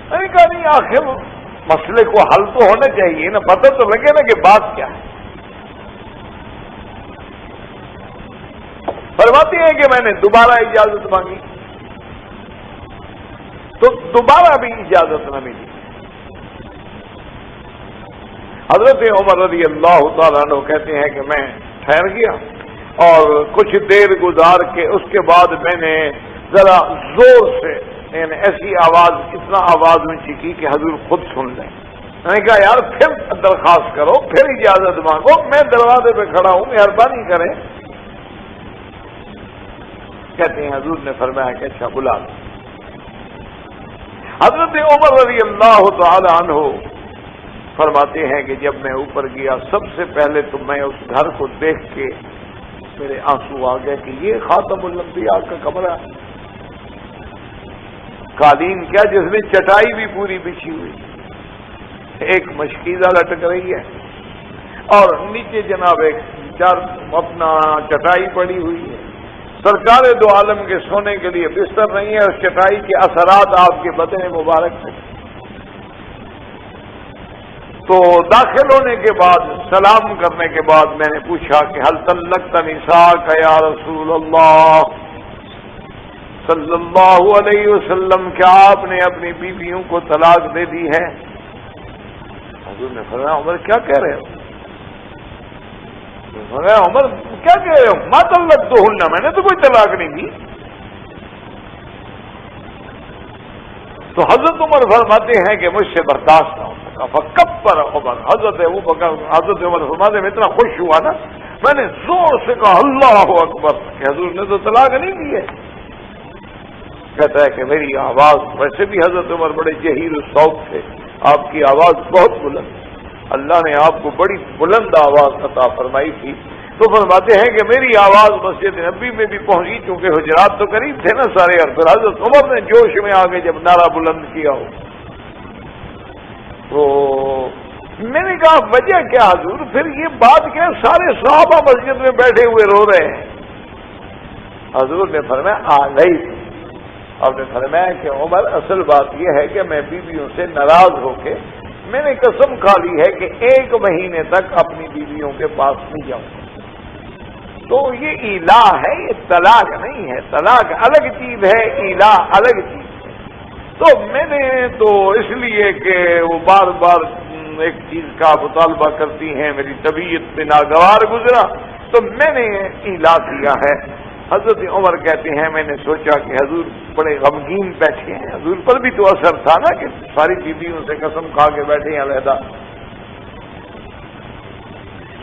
میں نے کہا نہیں، آخر مسئلے کو حل تو ہونا چاہیے نا، پتہ تو لگے نا کہ بات کیا ہے۔ فرماتے ہیں کہ میں نے دوبارہ اجازت مانگی تو دوبارہ بھی اجازت نہ ملی۔ حضرت عمر رضی اللہ تعالیٰ عنہ کہتے ہیں کہ میں ٹھہر گیا اور کچھ دیر گزار کے اس کے بعد میں نے ذرا زور سے یعنی ایسی آواز، اتنا آواز میں چیخی کہ حضور خود سن لیں۔ میں نے کہا یار پھر درخواست کرو، پھر اجازت مانگو، میں دروازے پہ کھڑا ہوں، مہربانی کریں۔ کہتے ہیں حضور نے فرمایا کہ اچھا بلا لو۔ حضرت عمر رضی اللہ تعالی عنہ فرماتے ہیں کہ جب میں اوپر گیا سب سے پہلے تو میں اس گھر کو دیکھ کے میرے آنسو آ گئے کہ یہ خاتم الانبیاء کا کمرہ، قالین کیا جس میں چٹائی بھی پوری بچھی ہوئی، ایک مشکیزہ لٹک رہی ہے اور نیچے جناب ایک اپنا چٹائی پڑی ہوئی ہے، سرکار دو عالم کے سونے کے لیے بستر نہیں ہے، اس چٹائی کے اثرات آپ کے بدن مبارک سے۔ تو داخل ہونے کے بعد سلام کرنے کے بعد میں نے پوچھا کہ حل طلقت نساءک یا رسول اللہ صلی اللہ علیہ وسلم، کیا آپ نے اپنی بیویوں کو طلاق دے دی ہے؟ حضور نے فرمایا عمر کیا کہہ رہے ہو؟ عمر کیا کہہ رہے ہو؟ ما طلقتہن، میں نے تو کوئی طلاق نہیں دی۔ تو حضرت عمر فرماتے ہیں کہ مجھ سے برداشت نہ ہو سکا، فکبر عمر، حضرت عمر فرماتے میں اتنا خوش ہوا نا، میں نے زور سے کہا اللہ اکبر کہ حضور نے تو طلاق نہیں دی ہے۔ کہتا ہے کہ میری آواز، ویسے بھی حضرت عمر بڑے جہیر الصوت تھے، آپ کی آواز بہت بلند، اللہ نے آپ کو بڑی بلند آواز عطا فرمائی تھی. تو فرماتے ہیں کہ میری آواز مسجد نبی میں بھی پہنچی، چونکہ حجرات تو قریب تھے نا سارے، اور پھر حضرت عمر نے جوش میں آگے جب نعرہ بلند کیا ہو تو میں نے کہا وجہ کیا حضور؟ پھر یہ بات کیا سارے صحابہ مسجد میں بیٹھے ہوئے رو رہے ہیں. حضور نے فرمایا آگئی تھی. آپ نے فرمایا کہ عمر اصل بات یہ ہے کہ میں بیویوں سے ناراض ہو کے میں نے قسم کھا لی ہے کہ 1 مہینے تک اپنی بیویوں کے پاس نہیں جاؤں. تو یہ ایلا ہے، یہ طلاق نہیں ہے. طلاق الگ چیز ہے، ایلا الگ چیز ہے. تو میں نے تو اس لیے کہ وہ بار بار ایک چیز کا مطالبہ کرتی ہیں، میری طبیعت میں ناگوار گزرا تو میں نے ایلا کیا ہے. حضرت عمر کہتے ہیں میں نے سوچا کہ حضور بڑے غمگین بیٹھے ہیں، حضور پر بھی تو اثر تھا نا کہ ساری بیویوں سے قسم کھا کے بیٹھے ہیں علیحدہ،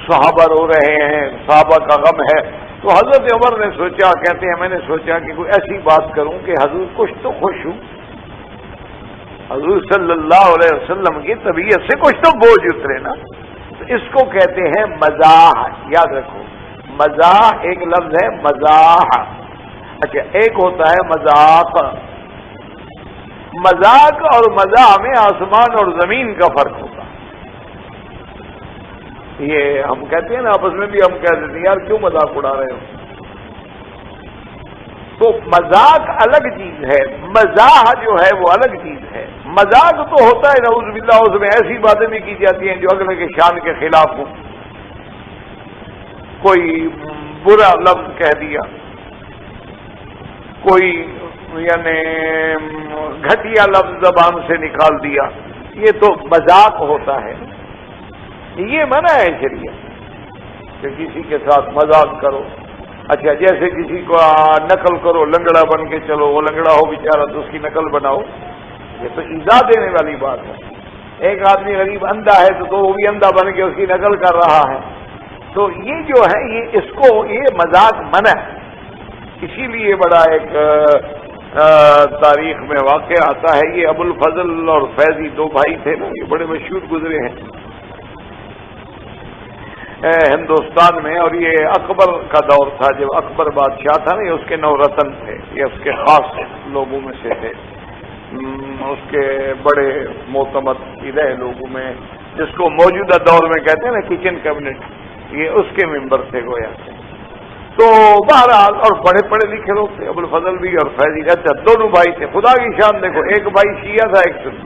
صحابہ رو رہے ہیں، صحابہ کا غم ہے. تو حضرت عمر نے سوچا، کہتے ہیں میں نے سوچا کہ کوئی ایسی بات کروں کہ حضور کچھ تو خوش ہوں، حضور صلی اللہ علیہ وسلم کی طبیعت سے کچھ تو بوجھ اترے نا. تو اس کو کہتے ہیں مزاح. یاد رکھو مزاح ایک لفظ ہے مزاح، اچھا ایک ہوتا ہے مذاق. مذاق اور مزاح میں آسمان اور زمین کا فرق ہوتا ہے. یہ ہم کہتے ہیں نا آپس میں بھی، ہم کہہ دیتے ہیں یار کیوں مذاق اڑا رہے ہو. تو مذاق الگ چیز ہے، مزاح جو ہے وہ الگ چیز ہے. مذاق تو ہوتا ہے نعوذ باللہ، اس میں ایسی باتیں بھی کی جاتی ہیں جو اگلے کے شان کے خلاف ہوں. کوئی برا لفظ کہہ دیا، کوئی یعنی گھٹیا لفظ زبان سے نکال دیا، یہ تو مذاق ہوتا ہے. یہ منع ہے شریعت کہ کسی کے ساتھ مذاق کرو. اچھا جیسے کسی کو نقل کرو، لنگڑا بن کے چلو، وہ لنگڑا ہو بیچارہ تو اس کی نقل بناؤ، یہ تو ایذا دینے والی بات ہے. ایک آدمی غریب اندھا ہے تو وہ بھی اندھا بن کے اس کی نقل کر رہا ہے. تو یہ جو ہے یہ مذاق منع ہے. اسی لیے بڑا ایک تاریخ میں واقعہ آتا ہے، یہ ابو الفضل اور فیضی 2 بھائی تھے نا، یہ بڑے مشہور گزرے ہیں ہندوستان میں. اور یہ اکبر کا دور تھا، جب اکبر بادشاہ تھا نا، یہ اس کے 9 رتن تھے، یہ اس کے خاص لوگوں میں سے تھے، اس کے بڑے معتمد رہے لوگوں میں، جس کو موجودہ دور میں کہتے ہیں نا کچن کیبنٹ، یہ اس کے ممبر تھے گویا. تو بہرحال اور بڑے پڑھے لکھے لوگ تھے، ابو الفضل بھی اور فیضی. اچھا 2 بھائی تھے، خدا کی شان دیکھو، ایک بھائی شیعہ تھا ایک سنی،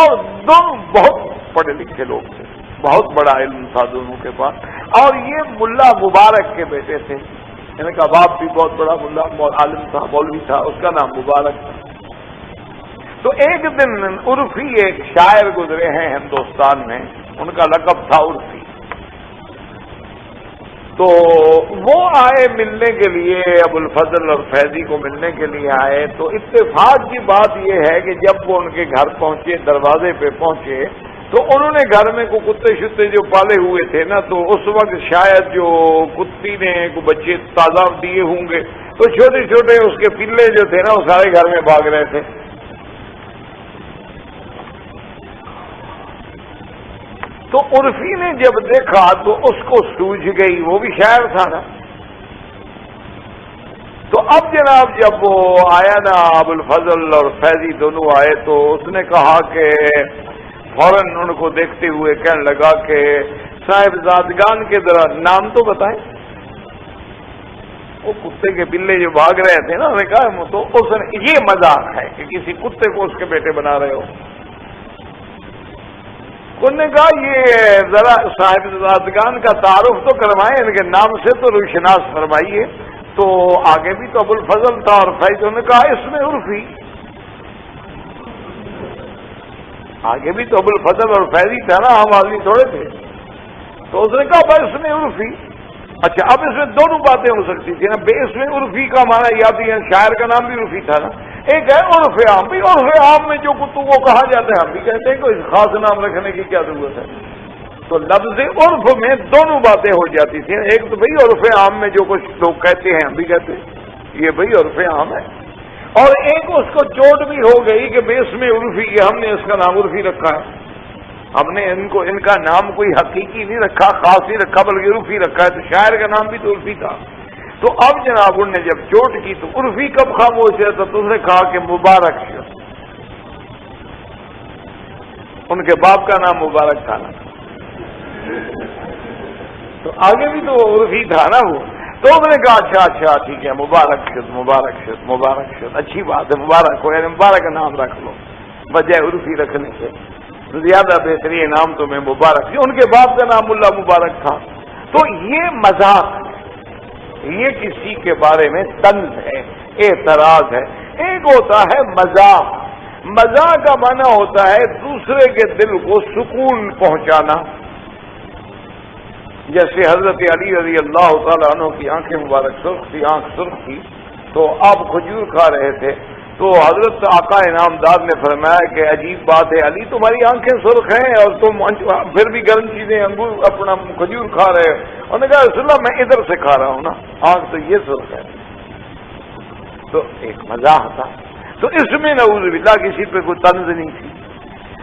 اور دونوں بہت پڑھے لکھے لوگ تھے، بہت بڑا علم تھا دونوں کے پاس. اور یہ ملا مبارک کے بیٹے تھے، ان کا باپ بھی بہت بڑا ملا عالم تھا، مولوی تھا، اس کا نام مبارک تھا. تو ایک دن عرفی ایک شاعر گزرے ہیں ہندوستان میں، ان کا لقب تھا عرفی. تو وہ آئے ملنے کے لیے، ابو الفضل اور فیضی کو ملنے کے لیے آئے. تو اتفاق کی بات یہ ہے کہ جب وہ ان کے گھر پہنچے، دروازے پہ پہنچے، تو انہوں نے گھر میں کوئی کتے شتے جو پالے ہوئے تھے نا، تو اس وقت شاید جو کتی نے کوئی بچے تازہ دیے ہوں گے، تو چھوٹے چھوٹے اس کے پلے جو تھے نا وہ سارے گھر میں بھاگ رہے تھے. تو عرفی نے جب دیکھا تو اس کو سوجھ گئی، وہ بھی شاعر تھا نا. تو اب جناب جب وہ آیا نا ابو الفضل اور فیضی دونوں آئے، تو اس نے کہا کہ فوراً ان کو دیکھتے ہوئے کہنے لگا کہ صاحب زادگان کے ذرا نام تو بتائیں. وہ کتے کے بلے جو بھاگ رہے تھے نا، انہوں نے کہا تو اس نے یہ مذاق ہے کہ کسی کتے کو اس کے بیٹے بنا رہے ہو. انہوں نے کہا یہ ذرا صاحب زادگان کا تعارف تو کروائیں، ان کے نام سے تو روشناس فرمائیے. تو آگے بھی تو ابو الفضل تھا اور فیض، انہوں نے کہا اس میں عرفی. آگے بھی تو ابو الفضل اور فیضی تھا نا، عام آدمی تھوڑے تھے. تو اس نے کہا بھائی اس میں عرفی. اچھا اب اس میں دونوں باتیں ہو سکتی تھی نا، اس میں عرفی کا مانا یا بھی شاعر کا نام بھی عرفی تھا نا، ایک ہے عرف عام. بھی عرف عام میں جو کتوں کو کہا جاتا ہے ہم بھی کہتے ہیں کہ اس خاص نام رکھنے کی کیا ضرورت ہے. تو لفظ عرف میں دونوں باتیں ہو جاتی تھیں. ایک تو بھئی عرف عام میں جو کچھ لوگ کہتے ہیں ہم بھی کہتے ہیں یہ بھئی عرف عام ہے، اور ایک اس کو چوٹ بھی ہو گئی کہ بیس میں عرفی کہ ہم نے اس کا نام عرفی رکھا ہے، ہم نے ان کا نام کوئی حقیقی نہیں رکھا، خاص نہیں رکھا، بلکہ عرفی رکھا ہے، تو شاعر کا نام بھی تو عرفی تھا۔ تو اب جناب ان نے جب چوٹ کی تو عرفی کب خاموش ہے، تو تم نے کہا کہ مبارک ہے، ان کے باپ کا نام مبارک تھا نا، تو آگے بھی تو عرفی تھا نا وہ، تو انہوں نے کہا اچھا اچھا ٹھیک ہے، مبارک شد مبارک شد مبارک شد، اچھی بات ہے، مبارک ہو، یعنی مبارک کا نام رکھ لو بجائے عرفی رکھنے سے، زیادہ بہترین نام تو میں مبارک، ان کے باپ کا نام اللہ مبارک تھا۔ تو یہ مذاق، یہ کسی کے بارے میں طنز ہے، اعتراض ہے۔ ایک ہوتا ہے مذاق، مذاق کا معنی ہوتا ہے دوسرے کے دل کو سکون پہنچانا، جیسے حضرت علی رضی اللہ تعالیٰ عنہ کی آنکھیں مبارک سرخ تھی، آنکھ سرخ تھی، تو آپ کھجور کھا رہے تھے، تو حضرت آقا انعامدار نے فرمایا کہ عجیب بات ہے علی، تمہاری آنکھیں سرخ ہیں اور تم پھر بھی گرم چیزیں انگور اپنا کھجور کھا رہے ہو۔ انہوں نے کہا رسول اللہ میں ادھر سے کھا رہا ہوں نا، آنکھ تو یہ سرخ ہے۔ تو ایک مزاح تھا، تو اس میں نعوذ باللہ کسی پہ کوئی طنز نہیں تھی۔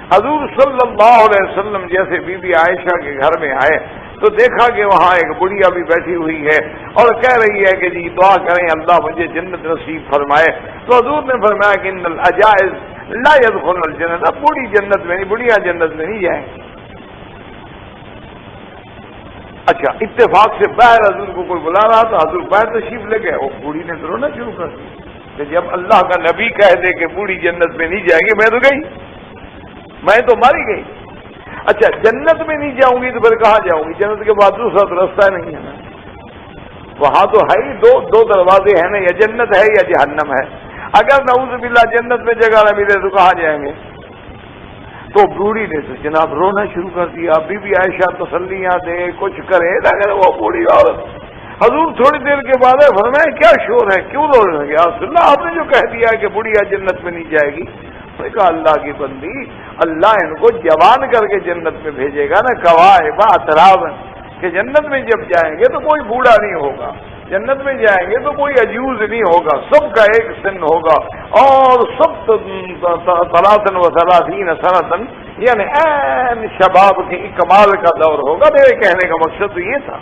حضور صلی اللہ علیہ وسلم جیسے بی بی عائشہ کے گھر میں آئے تو دیکھا کہ وہاں ایک بڑھیا بھی بیٹھی ہوئی ہے اور کہہ رہی ہے کہ جی دعا کریں اللہ مجھے جنت نصیب فرمائے، تو حضور نے فرمایا کہ ان العجائز لا يدخلن الجنت، اب بوڑھی جنت میں نہیں، بڑھیا جنت میں نہیں جائیں۔ اچھا اتفاق سے باہر حضور کو کوئی بلا رہا تھا، حضور باہر تشریف لے گئے، وہ بوڑھی نے تو رونا شروع کر دیا کہ جب اللہ کا نبی کہہ دے کہ بوڑھی جنت میں نہیں جائیں گے، میں تو گئی، میں تو ماری گئی۔ اچھا جنت میں نہیں جاؤں گی تو پھر کہاں جاؤں گی؟ جنت کے بعد دوسرا تو رستہ نہیں ہے نا، وہاں تو ہے ہی دو دروازے ہیں نا، یا جنت ہے یا جہنم ہے۔ اگر نعوذ باللہ جنت میں جگہ نہ ملے تو کہاں جائیں گے؟ تو بوڑھی نے تو جناب رونا شروع کر دیا، بی بی عائشہ تسلیاں دے کچھ کرے، لیکن وہ بوڑھی عورت، حضور تھوڑی دیر کے بعد فرمایا کیا شور ہے، کیوں رو رہے ہیں؟ رسول اللہ آپ نے جو کہہ دیا ہے کہ بڑھیا جنت میں نہیں جائے گی، میں کہا اللہ کی بندی، اللہ ان کو جوان کر کے جنت میں بھیجے گا نا، کواعب اترابا، کہ جنت میں جب جائیں گے تو کوئی بوڑھا نہیں ہوگا، جنت میں جائیں گے تو کوئی عجوز نہیں ہوگا، سب کا ایک سن ہوگا، اور سب ثلاثن و ثلاثین سنتن، یعنی عین شباب کے کمال کا دور ہوگا۔ میرے کہنے کا مقصد تو یہ تھا۔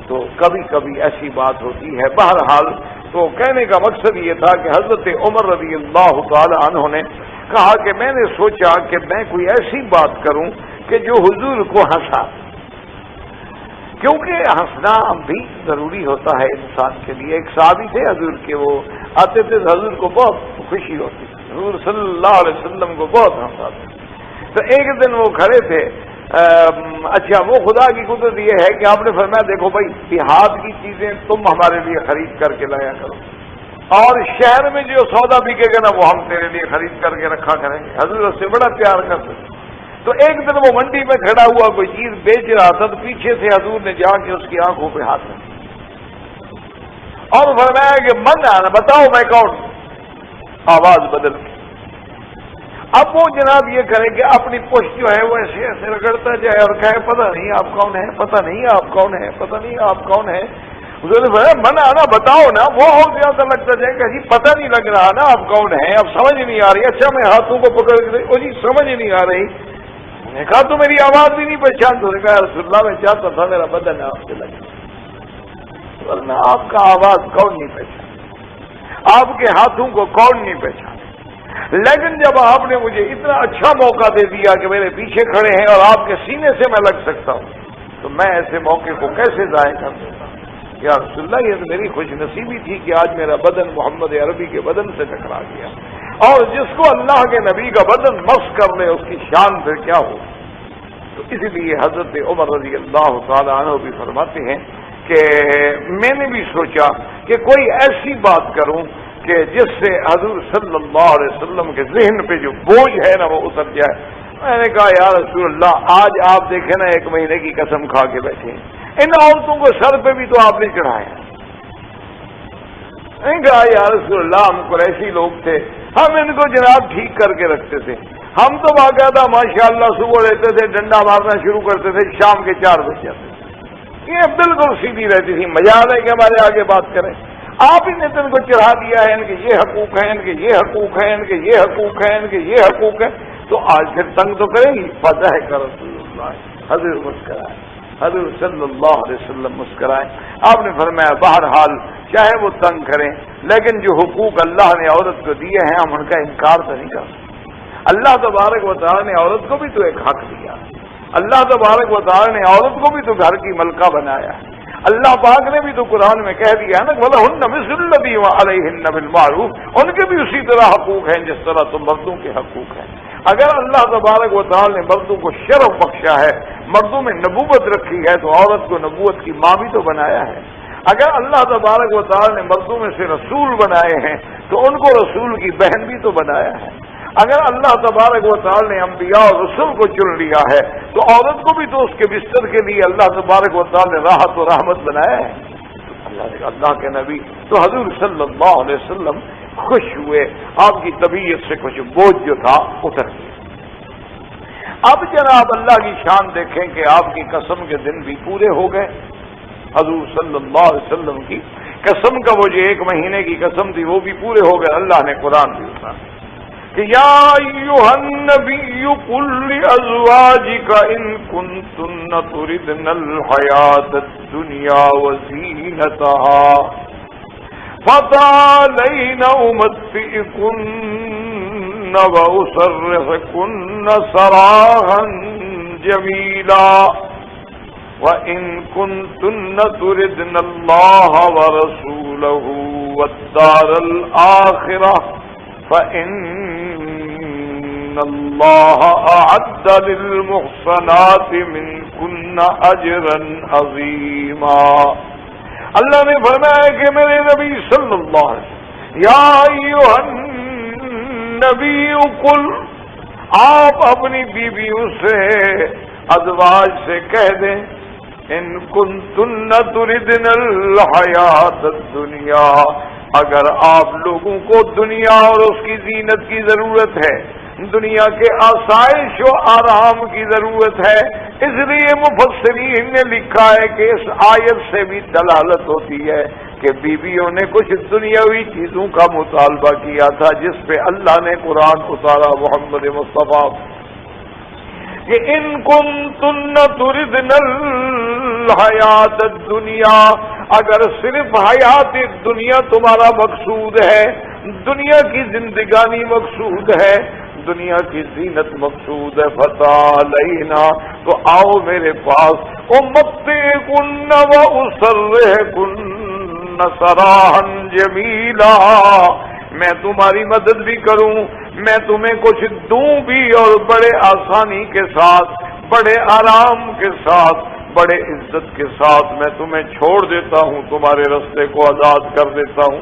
تو کبھی کبھی ایسی بات ہوتی ہے، بہرحال تو کہنے کا مقصد یہ تھا کہ حضرت عمر رضی اللہ تعالی عنہ نے کہا کہ میں نے سوچا کہ میں کوئی ایسی بات کروں کہ جو حضور کو ہنسا، کیونکہ ہنسنا بھی ضروری ہوتا ہے انسان کے لیے۔ ایک صحابی تھے حضور کے، وہ آتے تھے حضور کو بہت خوشی ہوتی، حضور صلی اللہ علیہ وسلم کو بہت ہنساتے۔ تو ایک دن وہ کھڑے تھے، اچھا وہ خدا کی قدرت یہ ہے کہ آپ نے فرمایا دیکھو بھائی دیہات کی چیزیں تم ہمارے لیے خرید کر کے لایا کرو، اور شہر میں جو سودا بکے گا نا وہ ہم تیرے لیے خرید کر کے رکھا کریں گے۔ حضور اس سے بڑا پیار کرتے۔ تو ایک دن وہ منڈی میں کھڑا ہوا کوئی چیز بیچ رہا تھا، تو پیچھے سے حضور نے جا کے اس کی آنکھوں پہ ہاتھ رکھا اور فرمایا کہ من آنا، بتاؤ میں کون؟ آواز بدل گئی۔ اب وہ جناب یہ کرے کہ اپنی پشت جو ہے وہ ایسے ایسے رگڑتا جائے اور کہے پتہ نہیں آپ کون ہے، پتہ نہیں آپ کون ہے، پتہ نہیں آپ کون ہے۔ من آنا بتاؤ نا، وہ اور زیادہ لگتا جائے کہ جی پتہ نہیں لگ رہا نا آپ کون ہے، اب سمجھ نہیں آ رہی۔ اچھا میں ہاتھوں کو پکڑ کے وہ جی سمجھ نہیں آ رہی، نے کہا تو میری آواز بھی نہیں پہچان، تو نے کہا رسول اللہ میں چاہتا تھا میرا بدن آپ سے لگے، ورنہ آپ کا آواز کون نہیں پہچان، آپ کے ہاتھوں کو کون نہیں پہچان۔ لیکن جب آپ نے مجھے اتنا اچھا موقع دے دیا کہ میرے پیچھے کھڑے ہیں اور آپ کے سینے سے میں لگ سکتا ہوں، تو میں ایسے موقع کو کیسے ضائع کر سکتا ہوں؟ یا رسول اللہ یہ تو میری خوش نصیبی تھی کہ آج میرا بدن محمد عربی کے بدن سے ٹکرا گیا، اور جس کو اللہ کے نبی کا بدن مس کر لے اس کی شان پھر کیا ہو۔ تو اسی لیے حضرت عمر رضی اللہ تعالی عنہ بھی فرماتے ہیں کہ میں نے بھی سوچا کہ کوئی ایسی بات کروں کہ جس سے حضور صلی اللہ علیہ وسلم کے ذہن پہ جو بوجھ ہے نا وہ اتر جائے۔ میں نے کہا یا رسول اللہ آج آپ دیکھیں نا 1 مہینے کی قسم کھا کے بیٹھے ہیں، ان عورتوں کو سر پہ بھی تو آپ نے چڑھایا۔ میں نے کہا یا رسول اللہ ہم قریشی لوگ تھے، ہم ان کو جناب ٹھیک کر کے رکھتے تھے، ہم تو باقاعدہ ماشاءاللہ صبح لیتے تھے ڈنڈا مارنا شروع کرتے تھے، شام کے 4 بج جاتے تھے، یہ بالکل سیدھی رہتی تھی، مجال ہے کہ ہمارے آگے بات کریں۔ آپ ہی نے تو ان کو چڑھا دیا ہے، ان کے یہ حقوق ہیں، ان کے یہ حقوق ہیں، ان کے یہ حقوق ہیں، ان کے یہ حقوق ہیں، تو آج پھر تنگ تو کریں گی. فتح کا رسول اللہ حضور مسکرائے، حضور صلی اللہ علیہ وسلم مسکرائے. آپ نے فرمایا بہرحال چاہے وہ تنگ کریں، لیکن جو حقوق اللہ نے عورت کو دیے ہیں ہم ان کا انکار تو نہیں کر سکتے. اللہ تبارک و تعالیٰ نے عورت کو بھی تو ایک حق دیا. اللہ تبارک و تعالیٰ نے عورت کو بھی تو گھر کی ملکہ بنایا ہے. اللہ پاک نے بھی تو قرآن میں کہہ دیا ہے نا وَلَهُنَّ مِثْلُ الَّذِي عَلَيْهِنَّ بِالْمَعْرُوفِ، ان کے بھی اسی طرح حقوق ہیں جس طرح تو مردوں کے حقوق ہیں. اگر اللہ تبارک و تعالیٰ نے مردوں کو شرف بخشا ہے، مردوں میں نبوت رکھی ہے، تو عورت کو نبوت کی ماں بھی تو بنایا ہے. اگر اللہ تبارک و تعالیٰ نے مردوں میں سے رسول بنائے ہیں تو ان کو رسول کی بہن بھی تو بنایا ہے. اگر اللہ تبارک و تعالیٰ نے انبیاء اور رسول کو چن لیا ہے تو عورت کو بھی تو اس کے بستر کے لیے اللہ تبارک و تعالیٰ نے راحت و رحمت بنایا ہے. اللہ کے نبی تو حضور صلی اللہ علیہ وسلم خوش ہوئے، آپ کی طبیعت سے کچھ بوجھ جو تھا اتر گیا. اب جناب اللہ کی شان دیکھیں کہ آپ کی قسم کے دن بھی پورے ہو گئے. حضور صلی اللہ علیہ وسلم کی قسم کا وہ جو 1 مہینے کی قسم تھی وہ بھی پورے ہو گئے. اللہ نے قرآن بھی اتارا کہ یا ایھا النبی قل لازواجک ان کنتن تردن الحیاۃ الدنیا وزینتها فتعالین امتعکن واسرحکن سراحا جمیلا وَإِن كُنتُنَّ تُرِدْنَ اللَّهَ وَرَسُولَهُ وَالدَّارَ الْآخِرَةَ فَإِنَّ اللَّهَ أَعَدَّ لِلْمُحْصَنَاتِ مِنكُنَّ أَجْرًا عَظِيمًا. اللہ نے فرمایا کہ میرے نبی صلی اللہ علیہ وسلم یا ایھا النبی قل، آپ اپنی بیویوں سے ازواج سے کہہ دیں ان کنتن تردن الحیات الدنیا، اگر آپ لوگوں کو دنیا اور اس کی زینت کی ضرورت ہے، دنیا کے آسائش و آرام کی ضرورت ہے، اس لیے مفسرین نے لکھا ہے کہ اس آیت سے بھی دلالت ہوتی ہے کہ بیویوں نے کچھ دنیاوی چیزوں کا مطالبہ کیا تھا جس پہ اللہ نے قرآن اتارا محمد مصطفیٰ کہ ان کنتن تردن الحیات الدنیا، اگر صرف حیات دنیا تمہارا مقصود ہے، دنیا کی زندگانی مقصود ہے، دنیا کی زینت مقصود ہے، فتعالینا، تو آؤ میرے پاس، امتعکن واسرحکن سراحا جمیلا، میں تمہاری مدد بھی کروں، میں تمہیں کچھ دوں بھی، اور بڑے آسانی کے ساتھ، بڑے آرام کے ساتھ، بڑے عزت کے ساتھ میں تمہیں چھوڑ دیتا ہوں، تمہارے رستے کو آزاد کر دیتا ہوں.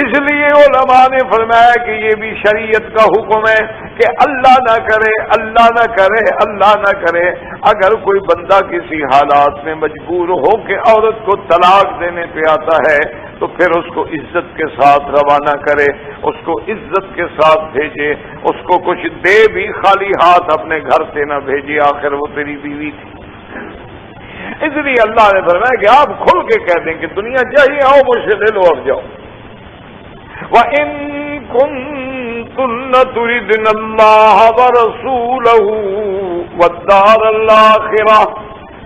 اس لیے علماء نے فرمایا کہ یہ بھی شریعت کا حکم ہے کہ اللہ نہ کرے، اللہ نہ کرے، اللہ نہ کرے، اگر کوئی بندہ کسی حالات میں مجبور ہو کہ عورت کو طلاق دینے پہ آتا ہے تو پھر اس کو عزت کے ساتھ روانہ کرے، اس کو عزت کے ساتھ بھیجے، اس کو کچھ دے بھی، خالی ہاتھ اپنے گھر سے نہ بھیجے، آخر وہ تیری بیوی تھی. اس لیے اللہ نے فرمایا کہ آپ کھل کے کہہ دیں کہ دنیا چاہیے، آؤ مجھ سے لے لو اور جاؤ. وَإِن كُنتُنَّ تُرِدْنَ اللَّهَ وَرَسُولَهُ وَالدَّارَ الْآخِرَةَ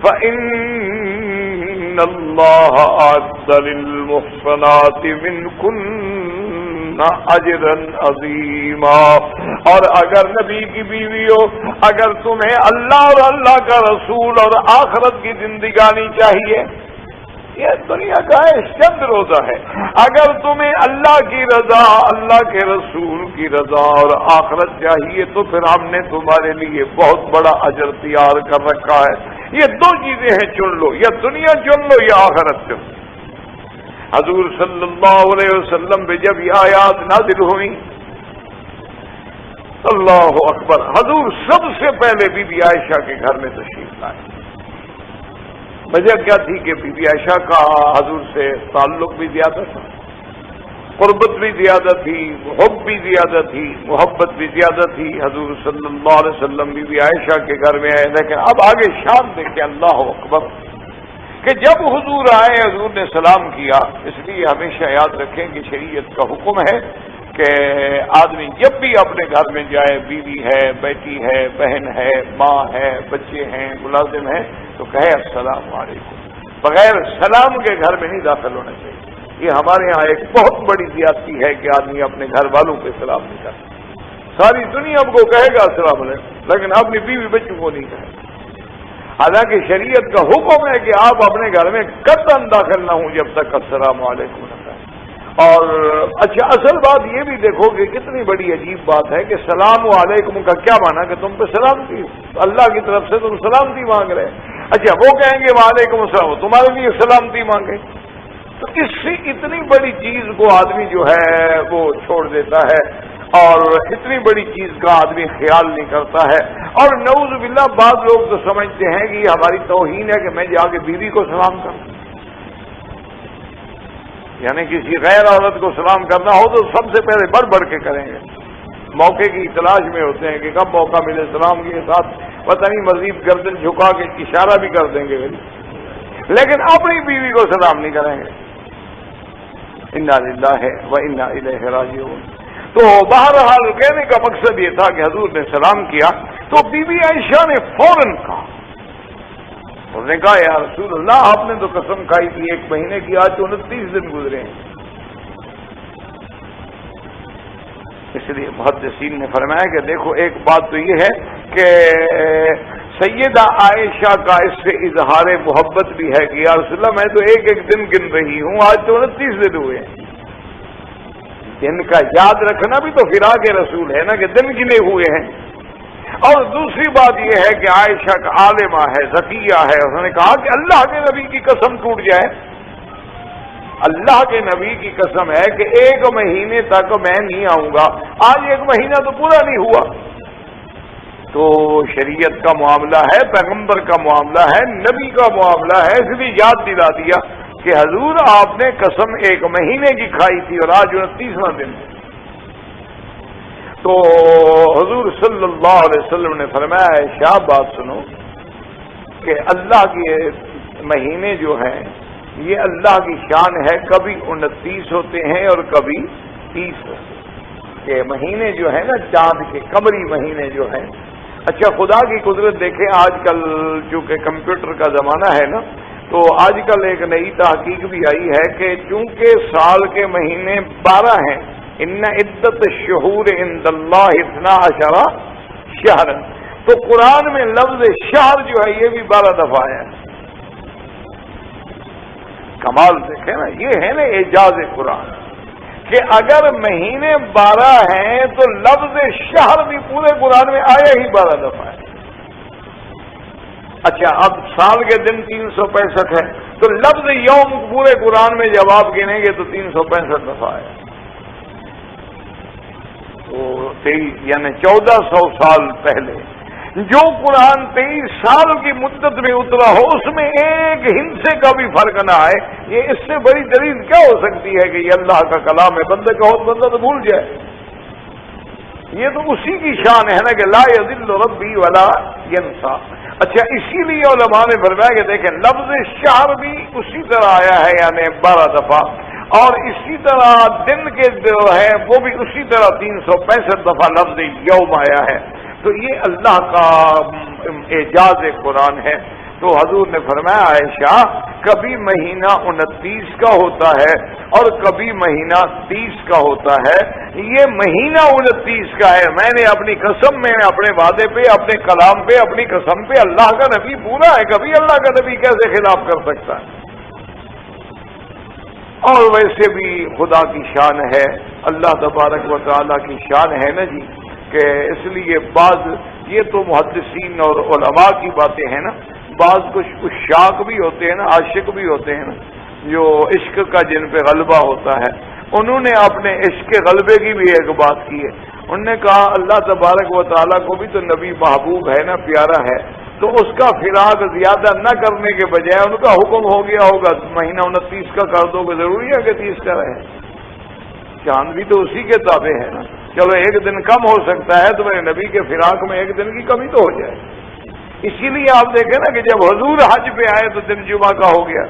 فَإِنَّ اللَّهَ أَعَدَّ لِلْمُحْصَنَاتِ مِنكُنَّ أَجْرًا عَظِيمًا. اور اگر نبی کی بیویوں، اگر تمہیں اللہ اور اللہ کا رسول اور آخرت کی زندگانی چاہیے، یہ دنیا کا چند روزہ ہے، اگر تمہیں اللہ کی رضا، اللہ کے رسول کی رضا اور آخرت چاہیے تو پھر ہم نے تمہارے لیے بہت بڑا اجر تیار کر رکھا ہے. یہ 2 چیزیں ہیں، چن لو، یا دنیا چن لو یا آخرت چن لو. حضور صلی اللہ علیہ وسلم پہ جب یہ آیات نازل ہوئی، اللہ اکبر، حضور سب سے پہلے بی بی عائشہ کے گھر میں تشریف لائے. وجہ کیا تھی کہ بی بی عائشہ کا حضور سے تعلق بھی زیادہ تھا، قربت بھی زیادہ تھی، حب بھی زیادہ تھی، محبت بھی زیادہ تھی. حضور صلی اللہ علیہ وسلم بی بی عائشہ کے گھر میں آئے. لیکن اب آگے شان دیکھیں، اللہ اکبر، کہ جب حضور آئے حضور نے سلام کیا. اس لیے ہمیشہ یاد رکھیں کہ شریعت کا حکم ہے کہ آدمی جب بھی اپنے گھر میں جائے، بیوی ہے، بیٹی ہے، بہن ہے، ماں ہے، بچے ہیں، ملازم ہیں، تو کہے السلام علیکم. بغیر سلام کے گھر میں نہیں داخل ہونا چاہیے. یہ ہمارے ہاں ایک بہت بڑی زیادتی ہے کہ آدمی اپنے گھر والوں پہ سلام نہیں کرتا. ساری دنیا اب کو کہے گا السلام علیکم، لیکن اپنی بیوی بچوں کو نہیں کہے. حالانکہ شریعت کا حکم ہے کہ آپ اپنے گھر میں قطعاً داخل نہ ہوں جب تک السلام علیکم نہ کہیں. اور اچھا، اصل بات یہ بھی دیکھو کہ کتنی بڑی عجیب بات ہے کہ سلام علیکم کا کیا مانا کہ تم پہ سلامتی، اللہ کی طرف سے تم سلامتی مانگ رہے. اچھا، وہ کہیں گے وعلیکم السلام، تمہارے لیے سلامتی مانگے. تو اس سے اتنی بڑی چیز کو آدمی جو ہے وہ چھوڑ دیتا ہے اور اتنی بڑی چیز کا آدمی خیال نہیں کرتا ہے. اور نعوذ باللہ بعض لوگ تو سمجھتے ہیں کہ یہ ہماری توہین ہے کہ میں جا کے بیوی کو سلام کروں. یعنی کسی غیر عورت کو سلام کرنا ہو تو سب سے پہلے بڑھ بڑھ کے کریں گے، موقع کی تلاش میں ہوتے ہیں کہ کب موقع ملے سلام کے ساتھ پتہ نہیں مزید گردن جھکا کے اشارہ بھی کر دیں گے، لیکن اپنی بیوی کو سلام نہیں کریں گے. انا للہ و انا الیہ راجعون. تو بہرحال کہنے کا مقصد یہ تھا کہ حضور نے سلام کیا تو بی بی عائشہ نے فوراً کہا، اس نے کہا یا رسول اللہ آپ نے تو قسم کھائی تھی 1 مہینے کی، آج 29 دن گزرے ہیں. اس لیے محدثین نے فرمایا کہ دیکھو ایک بات تو یہ ہے کہ سیدہ عائشہ کا اس سے اظہار محبت بھی ہے کہ یا رسول اللہ میں تو 1 دن گن رہی ہوں، آج تو 29 دن ہوئے ہیں. دن کا یاد رکھنا بھی تو فراق رسول ہے نا کہ دن گنے ہوئے ہیں. اور دوسری بات یہ ہے کہ عائشہ کا عالمہ ہے، ذکیہ ہے. انہوں نے کہا کہ اللہ کے نبی کی قسم ٹوٹ جائے، اللہ کے نبی کی قسم ہے کہ 1 مہینے تک میں نہیں آؤں گا، آج 1 مہینہ تو پورا نہیں ہوا. تو شریعت کا معاملہ ہے، پیغمبر کا معاملہ ہے، نبی کا معاملہ ہے، اس لیے یاد دلا دیا کہ حضور آپ نے قسم 1 مہینے کی کھائی تھی اور آج 29واں دن. تو حضور صلی اللہ علیہ وسلم نے فرمایا عائشہ بات سنو کہ اللہ کے مہینے جو ہیں یہ اللہ کی شان ہے، کبھی 29 ہوتے ہیں اور کبھی 30 ہوتے ہیں. کہ مہینے جو ہیں نا چاند کے قمری مہینے جو ہیں. اچھا، خدا کی قدرت دیکھیں، آج کل چونکہ کمپیوٹر کا زمانہ ہے نا، تو آج کل ایک نئی تحقیق بھی آئی ہے کہ چونکہ سال کے مہینے 12 ہیں، ان عدت الشہور عند اللہ 12 شہر، تو قرآن میں لفظ شہر جو ہے یہ بھی 12 دفعہ ہے. کمال دیکھیں نا، یہ ہے نا اعجاز قرآن کہ اگر مہینے 12 ہیں تو لفظ شہر بھی پورے قرآن میں آیا ہی 12 دفعہ ہے. اچھا، اب سال کے دن 365 ہے تو لفظ یوم پورے قرآن میں جب آپ گنیں گے تو 365 دفعہ ہے. تو 23 یعنی 1400 سال پہلے جو قرآن 23 سال کی مدت میں اترا ہو اس میں ایک ہندسے کا بھی فرق نہ آئے، یہ اس سے بڑی دلیل کیا ہو سکتی ہے کہ یہ اللہ کا کلام ہے؟ بندے کا ہو بندہ تو بھول جائے. یہ تو اسی کی شان ہے نا کہ لا یضل ربی ولا ینسا. اچھا، اسی لیے علماء نے فرمایا کہ دیکھیں لفظ شہر بھی اسی طرح آیا ہے یعنی 12 دفعہ، اور اسی طرح دن کے جو ہے وہ بھی اسی طرح 365 دفعہ لفظ یوم آیا ہے. تو یہ اللہ کا اعجاز قرآن ہے. تو حضور نے فرمایا عائشہ کبھی مہینہ 29 کا ہوتا ہے اور کبھی مہینہ 30 کا ہوتا ہے. یہ مہینہ 29 کا ہے. میں نے اپنی قسم میں اپنے وعدے پہ اپنے کلام پہ اپنی قسم پہ اللہ کا نبی پورا ہے، کبھی اللہ کا نبی کیسے خلاف کر سکتا ہے؟ اور ویسے بھی خدا کی شان ہے، اللہ تبارک و تعالیٰ کی شان ہے نا جی، کہ اس لیے بعض یہ تو محدثین اور علماء کی باتیں ہیں نا، بعض کچھ عشاق بھی ہوتے ہیں نا، عاشق بھی ہوتے ہیں نا، جو عشق کا جن پہ غلبہ ہوتا ہے، انہوں نے اپنے عشق کے غلبے کی بھی ایک بات کی ہے. انہوں نے کہا اللہ تبارک و تعالیٰ کو بھی تو نبی محبوب ہے نا، پیارا ہے، تو اس کا فراق زیادہ نہ کرنے کے بجائے ان کا حکم ہو گیا ہوگا مہینہ 29 کا کر دو گے، ضروری ہے کہ 30 کا رہے. چاند بھی تو اسی کے تابع ہے نا. چلو 1 دن کم ہو سکتا ہے تو میرے نبی کے فراق میں 1 دن کی کمی تو ہو جائے. اسی لیے آپ دیکھیں نا کہ جب حضور حج پہ آئے تو دن جمعہ کا ہو گیا.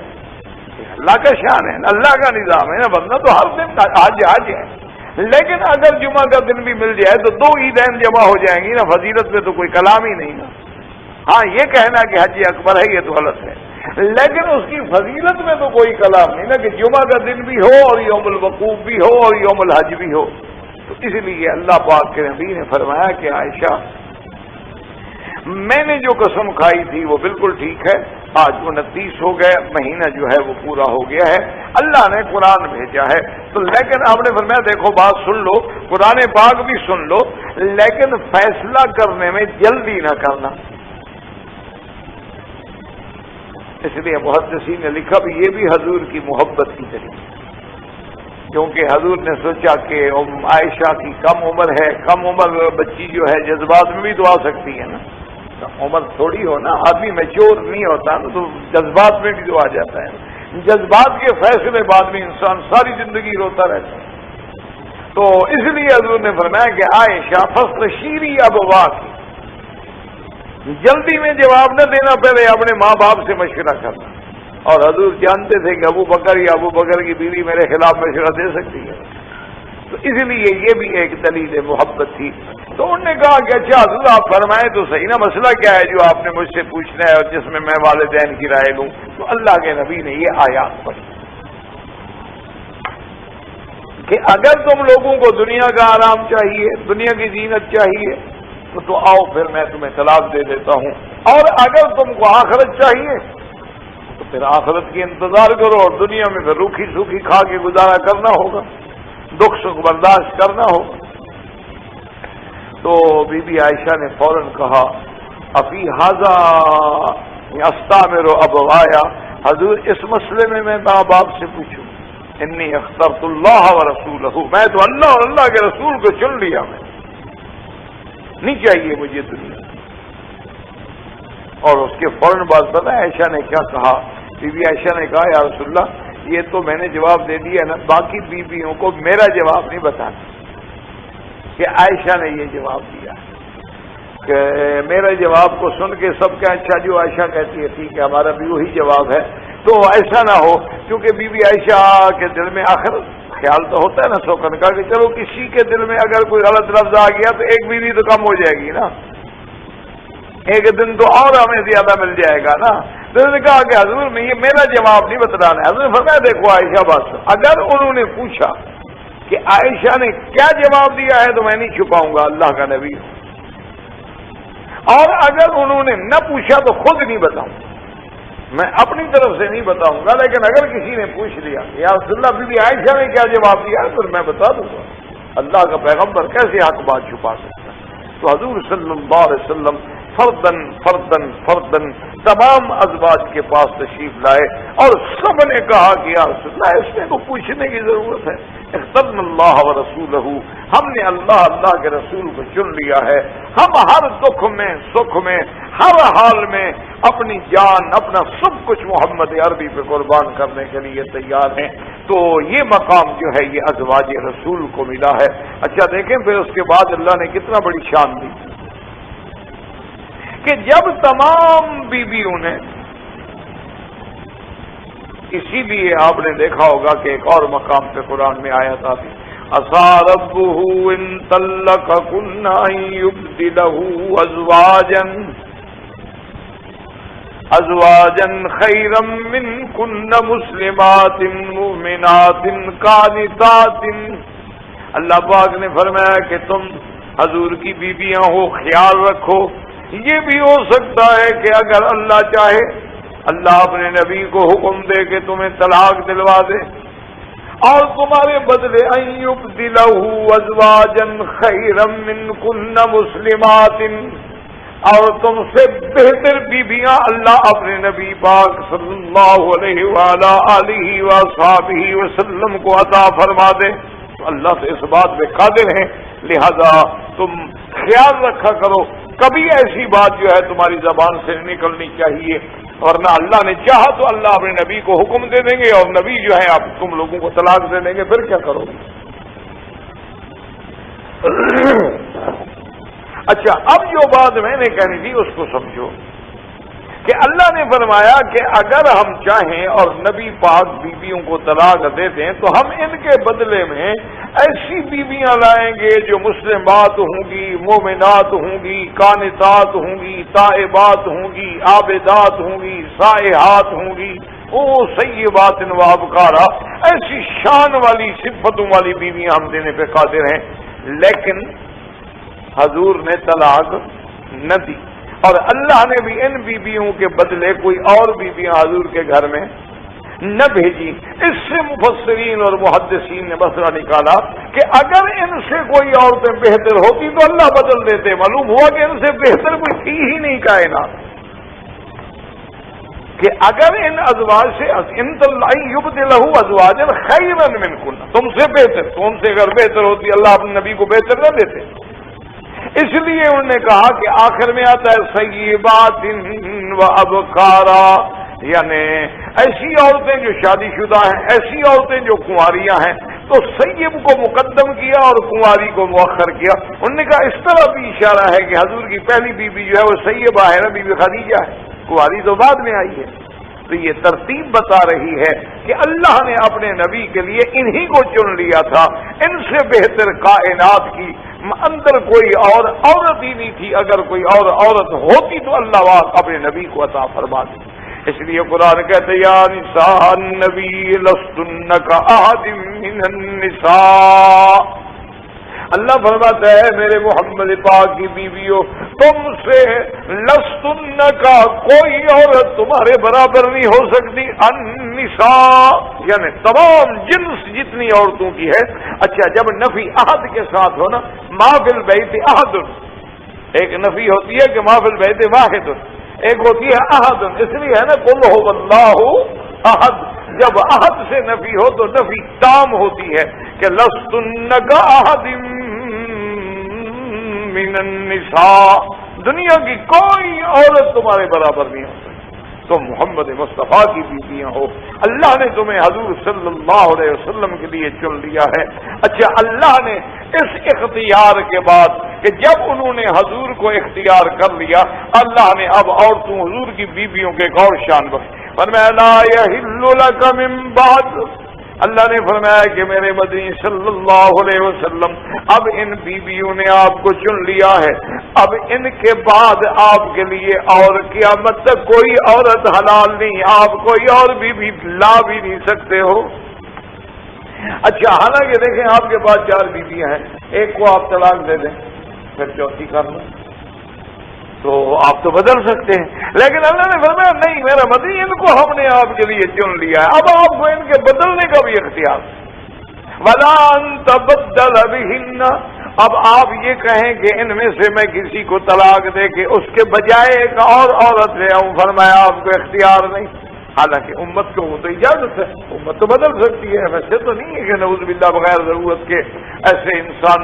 اللہ کا شان ہے، اللہ کا نظام ہے نا، ورنہ تو ہر دن حج ہے. لیکن اگر جمعہ کا دن بھی مل جائے تو دو عیدین جمع ہو جائیں گی نا، فضیلت میں تو کوئی کلام ہی نہیں نا. ہاں یہ کہنا کہ حج اکبر ہے یہ تو غلط ہے، لیکن اس کی فضیلت میں تو کوئی کلام نہیں نا کہ جمعہ کا دن بھی ہو اور یوم الوقوف بھی ہو اور یوم الحج بھی ہو. تو اس لیے اللہ پاک کے نبی نے فرمایا کہ عائشہ میں نے جو قسم کھائی تھی وہ بالکل ٹھیک ہے. آج 29 ہو گئے، مہینہ جو ہے وہ پورا ہو گیا ہے، اللہ نے قرآن بھیجا ہے. تو لیکن آپ نے فرمایا دیکھو بات سن لو، قرآن پاک بھی سن لو، لیکن فیصلہ کرنے میں جلدی نہ کرنا. اس لیے محدثین نے لکھا بھی یہ بھی حضور کی محبت کی طریقے، کیونکہ حضور نے سوچا کہ عائشہ کی کم عمر ہے، کم عمر بچی جو ہے جذبات میں بھی تو آ سکتی ہے نا، عمر تھوڑی ہو نا، آدمی میچور نہیں ہوتا نا تو جذبات میں بھی تو آ جاتا ہے. جذبات کے فیصلے بعد میں انسان ساری زندگی روتا رہتا ہے. تو اس لیے حضور نے فرمایا کہ عائشہ فاستشیری ابوا کی، جلدی میں جواب نہ دینا، پہلے اپنے ماں باپ سے مشورہ کرنا. اور حضور جانتے تھے کہ ابو بکر کی بیوی میرے خلاف مشورہ دے سکتی ہے، تو اس لیے یہ بھی ایک دلیل محبت تھی. تو انہوں نے کہا کہ اچھا حضور آپ فرمائیں تو صحیح نا، مسئلہ کیا ہے جو آپ نے مجھ سے پوچھنا ہے اور جس میں میں والدین کی رائے لوں. تو اللہ کے نبی نے یہ آیات پڑھی کہ اگر تم لوگوں کو دنیا کا آرام چاہیے، دنیا کی زینت چاہیے تو آؤ پھر میں تمہیں طلاق دے دیتا ہوں، اور اگر تم کو آخرت چاہیے تو پھر آخرت کی انتظار کرو، اور دنیا میں پھر روکھی سوکھی کھا کے گزارا کرنا ہوگا، دکھ سکھ برداشت کرنا ہوگا. تو بی بی عائشہ نے فوراً کہا افی ھذا استامر ابوایا، حضور اس مسئلے میں ماں باپ سے پوچھوں، انی اخترت اللہ ورسولہ، میں تو اللہ اور اللہ کے رسول کو چن لیا، میں نہیں چاہیے مجھے دنیا. اور اس کے فوراً بعد پتہ عائشہ نے کیا کہا؟ بی بی عائشہ نے کہا یا رسول اللہ یہ تو میں نے جواب دے دیا نا، باقی بیویوں کو میرا جواب نہیں بتانا کہ عائشہ نے یہ جواب دیا کہ میرے جواب کو سن کے سب کا اچھا جو عائشہ کہتی ہے ٹھیک ہے ہمارا بھی وہی جواب ہے. تو ایسا نہ ہو، کیونکہ بی بی عائشہ کے دل میں آخر خیال تو ہوتا ہے نا سوکن کا کہ چلو کسی کے دل میں اگر کوئی غلط لفظ آ گیا تو ایک بیوی تو کم ہو جائے گی نا، ایک دن تو اور ہمیں زیادہ مل جائے گا نا. تو انہوں نے کہا کہ حضور میں یہ میرا جواب نہیں بتلانا ہے. حضور نے فرمایا دیکھو عائشہ بات اگر انہوں نے پوچھا کہ عائشہ نے کیا جواب دیا ہے تو میں نہیں چھپاؤں گا، اللہ کا نبی. اور اگر انہوں نے نہ پوچھا تو خود نہیں بتاؤں، میں اپنی طرف سے نہیں بتاؤں گا. لیکن اگر کسی نے پوچھ لیا یا رسول اللہ بی بی عائشہ نے کیا جواب دیا ہے تو میں بتا دوں گا. اللہ کا پیغمبر کیسے حق بات چھپا سکتا ہے؟ تو حضور صلی اللہ علیہ وسلم فردن فردن فردن تمام ازواج کے پاس تشریف لائے اور سب نے کہا کہ یا رسول اللہ اس میں تو پوچھنے کی ضرورت ہے. اخترنا اللہ ورسولہ، ہم نے اللہ کے رسول کو چن لیا ہے. ہم ہر دکھ میں سکھ میں ہر حال میں اپنی جان اپنا سب کچھ محمد عربی پہ قربان کرنے کے لیے تیار ہیں. تو یہ مقام جو ہے یہ ازواج رسول کو ملا ہے. اچھا دیکھیں پھر اس کے بعد اللہ نے کتنا بڑی شان دی کہ جب تمام بیویوں نے، اسی لیے آپ نے دیکھا ہوگا کہ ایک اور مقام پہ قرآن میں آیت آتی عسى ربه ان طلقكن ان يبدله ازواجا خيرا منكن مسلمات مؤمنات قانتات. اللہ پاک نے فرمایا کہ تم حضور کی بیویاں ہو، خیال رکھو یہ بھی ہو سکتا ہے کہ اگر اللہ چاہے اللہ اپنے نبی کو حکم دے کہ تمہیں طلاق دلوا دے اور تمہارے بدلے ان یبدلہ ازواجا خیرا منکن مسلمات، اور تم سے بہتر بیویاں اللہ اپنے نبی پاک صلی اللہ علیہ وآلہ آلہ وصحبہ وسلم کو عطا فرما دے. تو اللہ سے اس بات پہ قادر ہیں، لہذا تم خیال رکھا کرو کبھی ایسی بات جو ہے تمہاری زبان سے نکلنی چاہیے، ورنہ اللہ نے چاہا تو اللہ اپنے نبی کو حکم دے دیں گے اور نبی جو ہے آپ تم لوگوں کو طلاق دے دیں گے، پھر کیا کرو گے؟ اچھا اب جو بات میں نے کہنی تھی اس کو سمجھو کہ اللہ نے فرمایا کہ اگر ہم چاہیں اور نبی پاک بیویوں کو طلاق دے دیں تو ہم ان کے بدلے میں ایسی بیویاں لائیں گے جو مسلمات ہوں گی، مومنات ہوں گی، قانتات ہوں گی، تائبات ہوں گی، عابدات ہوں گی، سائحات ہوں گی، او سیبات و ابکارا، ایسی شان والی صفتوں والی بیویاں ہم دینے پہ قادر ہیں۔ لیکن حضور نے طلاق نہ دی، اور اللہ نے بھی ان بیویوں کے بدلے کوئی اور بیویاں حضور کے گھر میں نہ بھیجی۔ اس سے مفسرین اور محدثین نے مسئلہ نکالا کہ اگر ان سے کوئی عورتیں بہتر ہوتی تو اللہ بدل دیتے۔ معلوم ہوا کہ ان سے بہتر کوئی تھی ہی نہیں کائنات، کہ اگر ان ازواج سے ان یبدلہ ازواجا خیرا منکن، تم سے بہتر، تم سے اگر بہتر ہوتی اللہ اپنے نبی کو بہتر نہ دیتے۔ اس لیے انہوں نے کہا کہ آخر میں آتا ہے سیبات و ابکارا، یعنی ایسی عورتیں جو شادی شدہ ہیں، ایسی عورتیں جو کنواریاں ہیں، تو سیب کو مقدم کیا اور کنواری کو مؤخر کیا۔ انہوں نے کہا اس طرح بھی اشارہ ہے کہ حضور کی پہلی بیوی جو ہے وہ سیبہ ہے نا، بیوی خدیجہ ہے، کنواری تو بعد میں آئی ہے۔ تو یہ ترتیب بتا رہی ہے کہ اللہ نے اپنے نبی کے لیے انہی کو چن لیا تھا، ان سے بہتر کائنات کی اندر کوئی اور عورت ہی نہیں تھی۔ اگر کوئی اور عورت ہوتی تو اللہ واقع اپنے نبی کو عطا فرما دی۔ اس لیے قرآن کہتے یا نساء النبی لستن کاحد من النساء، اللہ فرماتا ہے میرے محمد پاک کی بیویوں، تم سے لستن کا کوئی عورت تمہارے برابر نہیں ہو سکتی، النساء یعنی تمام جنس جتنی عورتوں کی ہے۔ اچھا، جب نفی عہد کے ساتھ ہو نا، ما فی البیت احد، ایک نفی ہوتی ہے کہ ما فی البیت واحد، ایک ہوتی ہے احد، اس لیے ہے نا قل هو اللہ احد، جب عہد سے نفی ہو تو نفی تام ہوتی ہے کہ لستن کا احد من النساء، دنیا کی کوئی عورت تمہارے برابر نہیں ہو سکتی، تو محمد مصطفیٰ کی بیویاں ہو۔ اللہ نے تمہیں حضور صلی اللہ علیہ وسلم کے لیے چن لیا ہے۔ اچھا، اللہ نے اس اختیار کے بعد کہ جب انہوں نے حضور کو اختیار کر لیا، اللہ نے اب عورتوں حضور کی بیویوں کے ایک اور شان بخشی، فرمایا لا یحل لک من بعد، اللہ نے فرمایا کہ میرے مدنی صلی اللہ علیہ وسلم اب ان بیویوں نے آپ کو چن لیا ہے، اب ان کے بعد آپ کے لیے اور قیامت تک کوئی عورت حلال نہیں، آپ کوئی اور بیوی لا بھی نہیں سکتے ہو۔ اچھا، حالانکہ دیکھیں آپ کے پاس 4 بیویاں ہیں، ایک کو آپ طلاق دے دیں پھر چوتھی کر لیں تو آپ تو بدل سکتے ہیں، لیکن اللہ نے فرمایا نہیں میرا مدنی، ان کو ہم نے آپ کے لیے چن لیا ہے، اب آپ کو ان کے بدلنے کا بھی اختیار۔ وَلَا أَن تَبَدَّلَ بِهِنَّ، اب آپ یہ کہیں کہ ان میں سے میں کسی کو طلاق دے کے اس کے بجائے ایک اور عورت لے آؤں، فرمایا آپ کو اختیار نہیں۔ حالانکہ امت کو وہ تو اجازت ہے، امت تو بدل سکتی ہے، ویسے تو نہیں ہے کہ نعوذ باللہ بغیر ضرورت کے ایسے انسان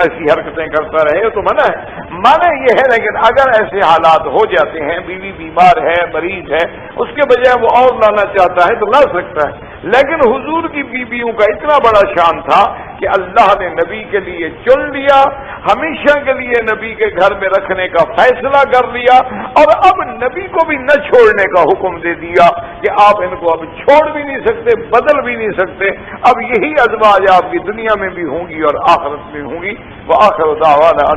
ایسی حرکتیں کرتا رہے، تو منع ہے، منع یہ ہے۔ لیکن اگر ایسے حالات ہو جاتے ہیں، بیوی بیمار ہے، مریض ہے، اس کے بجائے وہ اور لانا چاہتا ہے تو لا سکتا ہے۔ لیکن حضور کی بیویوں کا اتنا بڑا شان تھا کہ اللہ نے نبی کے لیے چن لیا، ہمیشہ کے لیے نبی کے گھر میں رکھنے کا فیصلہ کر لیا، اور اب نبی کو بھی نہ چھوڑنے کا حکم دے دیا کہ آپ ان کو اب چھوڑ بھی نہیں سکتے، بدل بھی نہیں سکتے، اب یہی ازواج آپ کی دنیا میں بھی ہوں گی اور آخرت میں ہوں گی۔ وآخر دعوانا